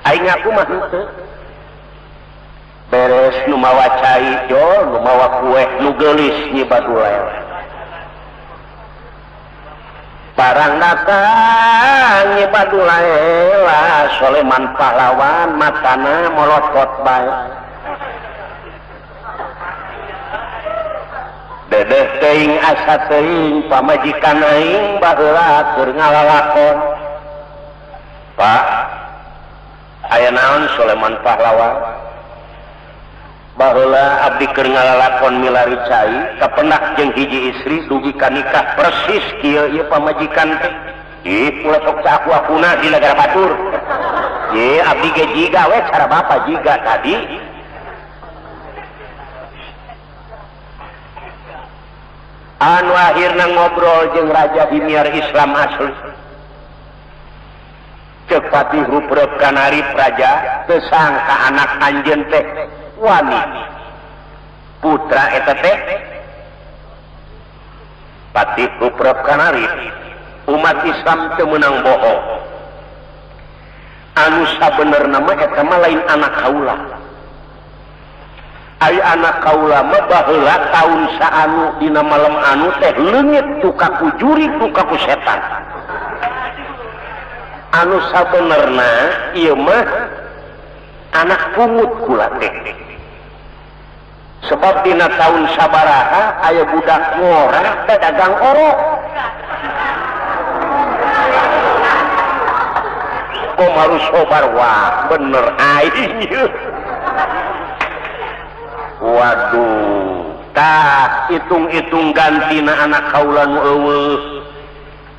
aing ngaku mah henteu. Beres nu mawa cai jol, nu mawa kue nu geulis Nyi Badulaila. Barang datang Nyi Badulaila Soleman pahlawan matana molotot bae. Dedeh teuing asa teuing pamajikan aing baheula keur ngalalakon. Pak, aya naon Soleman pahlawan? Baheula abdi keur ngalalakon milari cai kapendak jeung hiji istri dugi ka nikah persis kieu ieu pamajikan teh. Ih, ulah sok aku-akuna di negara Batur. Ye, abdi ge jiga we cara bapa jiga tadi. Anu akhirna ngobrol jeung Raja Himyar Islam asli. Ceuk Patih Ruprep Kanari Raja teu sangka anak anjeun teh wani putra eta teh Patih Ruprep Kanari. Umat Islam teu meunang bohong. Anu sabenerna mah eta mah lain anak kaula. Ai anak kaula mah baheula taun saanu dina malam anu teh leungit tuka ku juri tuka ku setan. Anu sabenerna ieu mah anak pungut kula teh. Sebab dina taun sabaraha aya budak ngora dagang orok. Komarus Sobar wah bener aing. Waduh, tah hitung-hitung gantina anak kaula nu eueuh.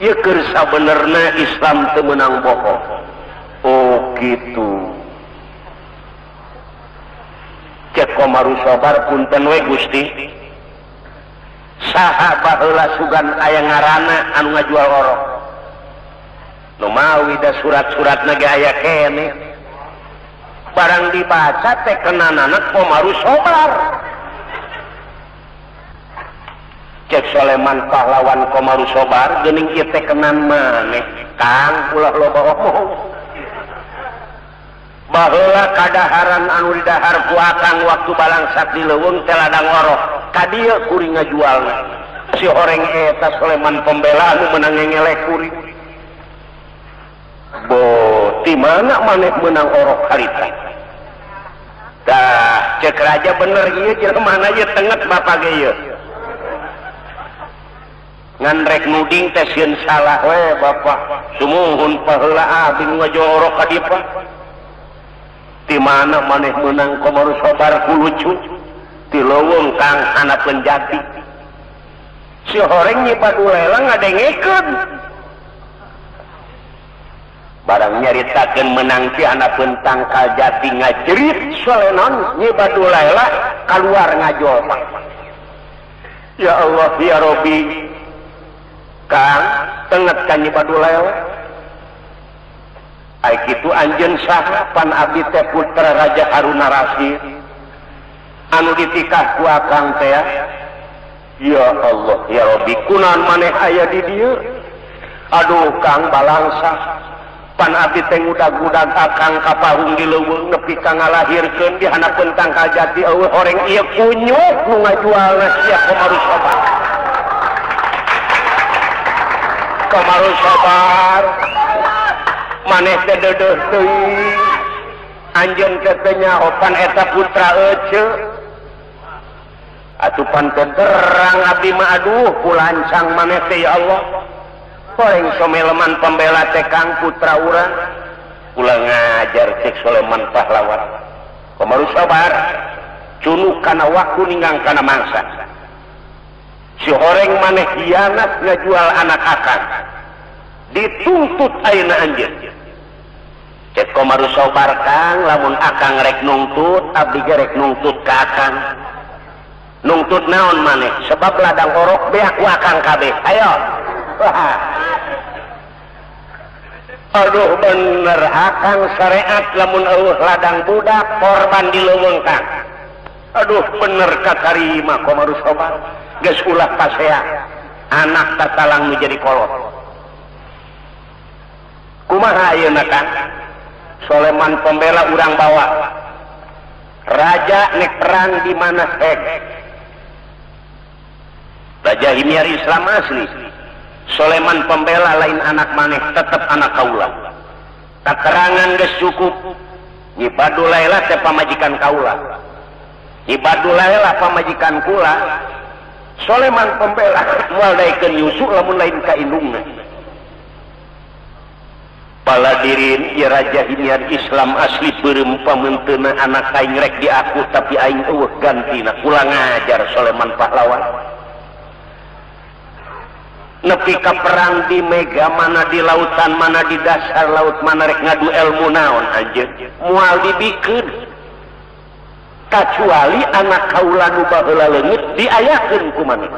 Ieu keur sabenerna Islam teu meunang bohong. Oh gitu. Cek Komarus Sobar punten we Gusti. Saha baheula sugan aya ngaranna anu ngajual orok. Nu mawi da surat-suratna ge aya keneh. Barang dibaca teh kenanana Komarus Sobar. Cek Soleman pahlawan Komarus Sobar geuning ieu teh kenan maneh. Kang ulah loba omong. Baheula kadaharan anu didahar ku akang waktu balangsat di leuweung teh ladang orok. Ka dieu kuring ngajualna. Si horeng eta Soleman Pembela anu meunang ngelek kuring. Bo, di mana maneh menang orok harita? Dah, cek raja bener ieu jelema ieu tenget bapak ge ieu. Ngan rek nuding teh sieun salah we bapak. Sumuhun paheula abdi nu ngajual orok ka dieu. Di mana maneh menang Komarus Sobar ku lucu? Di leuweung Kang anak penjati. Si horeng nyibadu lela ngadengekeun. Barang nyaritakeun menang ti anak pentang Kaljati ngajerit solenon nyibadu lela keluar ngajolpak. Ya Allah ya Robbi. Kang tenget ka nyibadu lela. Ai kitu anjeun saha pan abdi teh putra Raja Haruna Rasyid anu ditikah ku akang teh. Ya Allah ya Robbi kunaon maneh aya di dieu? Aduh Kang balangsa pan abdi teh ngudag-udag akang ka pahung di leuweung nepi ka ngalahirkeun di handap pentang Kaljati eueuh horeng ieu kunyuk nu ngajualna sia Komarus Sobar. Komarus Sobar maneh teh deudeuh teuing anjeun teh teu nyahopan eta putra ece. Atuh pan teu terang abdi mah aduh kulancang maneh teh ya Allah. Horeng Someleman Pembela teh Kang putra urang. Kula ngajar cek Soleman pahlawan. Komarus Sobar cunuk kana waktu ninggang kana mangsa. Si horeng maneh hianat ngajual anak akang. Dituntut ayeuna anjeun. Cek Komarus Sobar Kang lamun akang rek nungtut abdi ge rek nungtut ka akang. Nungtut naon maneh? Sebab ladang orok beak ku akang kabeh. Ayo. Wah. Aduh bener akang syariat lamun eueuh ladang budak korban di leuweung Kang. Aduh bener kakarima Komarus Sobar. Geus ulah pasea anak tatalang nu jadi kolot. Kumaha ayeuna Kang? Soleman Pembela urang bawa. Raja nek perang di mana hek. Raja Himyar Islam asli. Soleman Pembela lain anak maneh tetep anak kaula. Katerangan geus cukup. Nyibadu Laila teh pamajikan kaula. Nyibadu Laila pamajikan kula. Soleman Pembela moal daekeun nyusu lamun lain ka indungna. Paladirin ya Raja Himyar Islam asli beureum pamenteuna anak aing rek diaku tapi aing eueuh gantina. Kula ngajar Soleman pahlawan. Nepi ka perang di mega mana di lautan mana di dasar laut mana rek ngadu ilmu naon anjeun moal dibikeun kecuali anak kaula nu baheula leungit diayakeun ku maneh.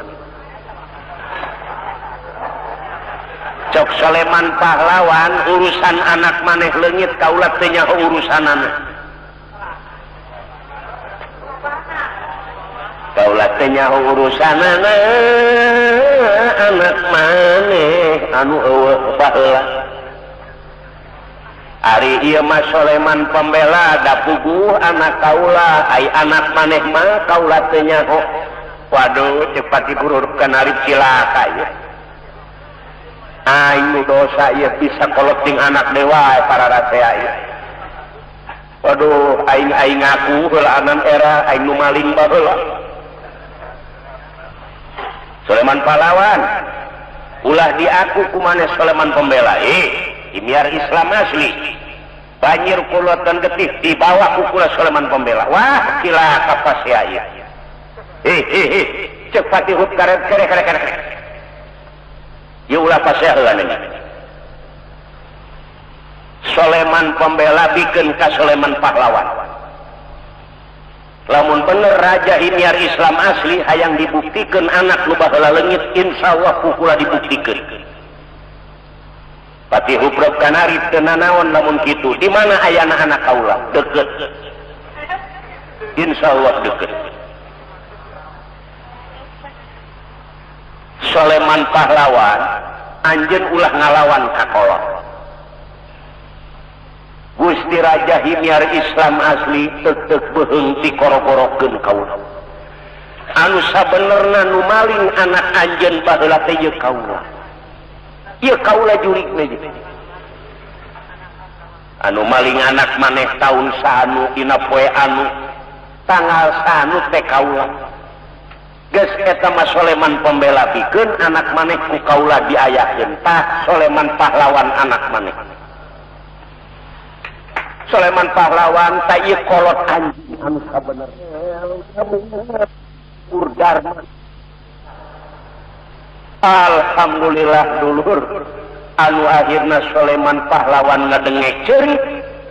Cok Soleman pahlawan urusan anak maneh leungit kaula teu nyaho urusanana. Kaula teh nyaho urusanana anak maneh anu eueuh baheula. Ari ieu mah Soleman Pembela da puguh anak kaula, ai anak maneh mah kaula teu nyaho. Waduh ceuk pati bururupkeun ari cilaka ieu. Aing nu dosa ieu bisa koloting anak dewa para rasea ieu. Waduh aing ngaku heula anan era aing nu maling baheula. Soleman pahlawan ulah diaku ku maneh Soleman Pembela. Himyar Islam asli banjir kulotan getih di bawah kukula Sulaiman Pembela. Wah, kila kapas ya iya. Cek Fatihut karet kere. Ya ulah pasya heula nih. Sulaiman Pembela bikin ka Sulaiman pahlawan. Lamun bener raja hiniar Islam asli hayang dibuktikan anak nu baheula leungit insyaallah kukula dibuktikan. Pati huprep kanari teu nanaon lamun kitu. Di mana ayana anak kaula? Deket. Insyaallah deket. Sulaiman pahlawan anjeun ulah ngalawan ka kolot. Gusti Raja hiniar Islam asli tetep beheung ti koro-korokeun kaula. Anu sabenerna nu maling anak anjeun baheula teh ye kaula. Ieu kaula jurig meje. Anu maling anak maneh taun saanu dina poe anu tanggal saanu teh kaula. Geus eta mah Sulaiman Pembela pikeun anak maneh ku kaula diayakeun tah Sulaiman pahlawan anak maneh. Sulaiman pahlawan ta ieu kolot anjing anu sabenerna urdar. Alhamdulillah dulur anu akhirna Sulaiman pahlawan ngadengek ceuri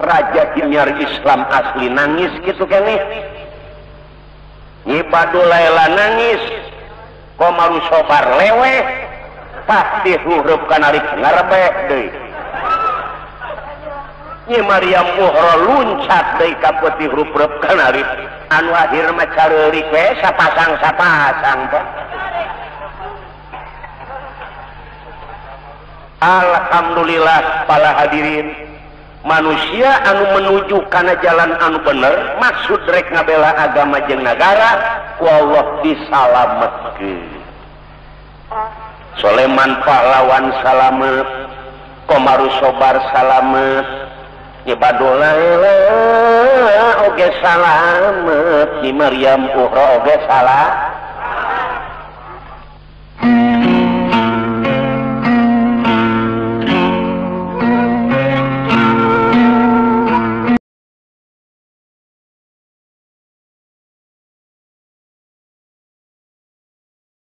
raja hiniar Islam asli nangis kitu keneh. Nyi Badulaila nangis, Komaru Sobar leweh, pasti huruf kanarip ngarebeh deui. Nyi Maryam Muhro luncat deui ka peuting huruf kanarip anu akhir mah careurik we sapasang-sapasang teh. Alhamdulillah para hadirin, manusia anu menuju kana jalan anu bener maksud rek ngabela agama jeung nagara ku Allah disalametkeun. Sulaiman pahlawan salamet, Komaru Sobar salamet, Nyi Badulaila oge salamet, Nyi Maryam Uhro oge salamet.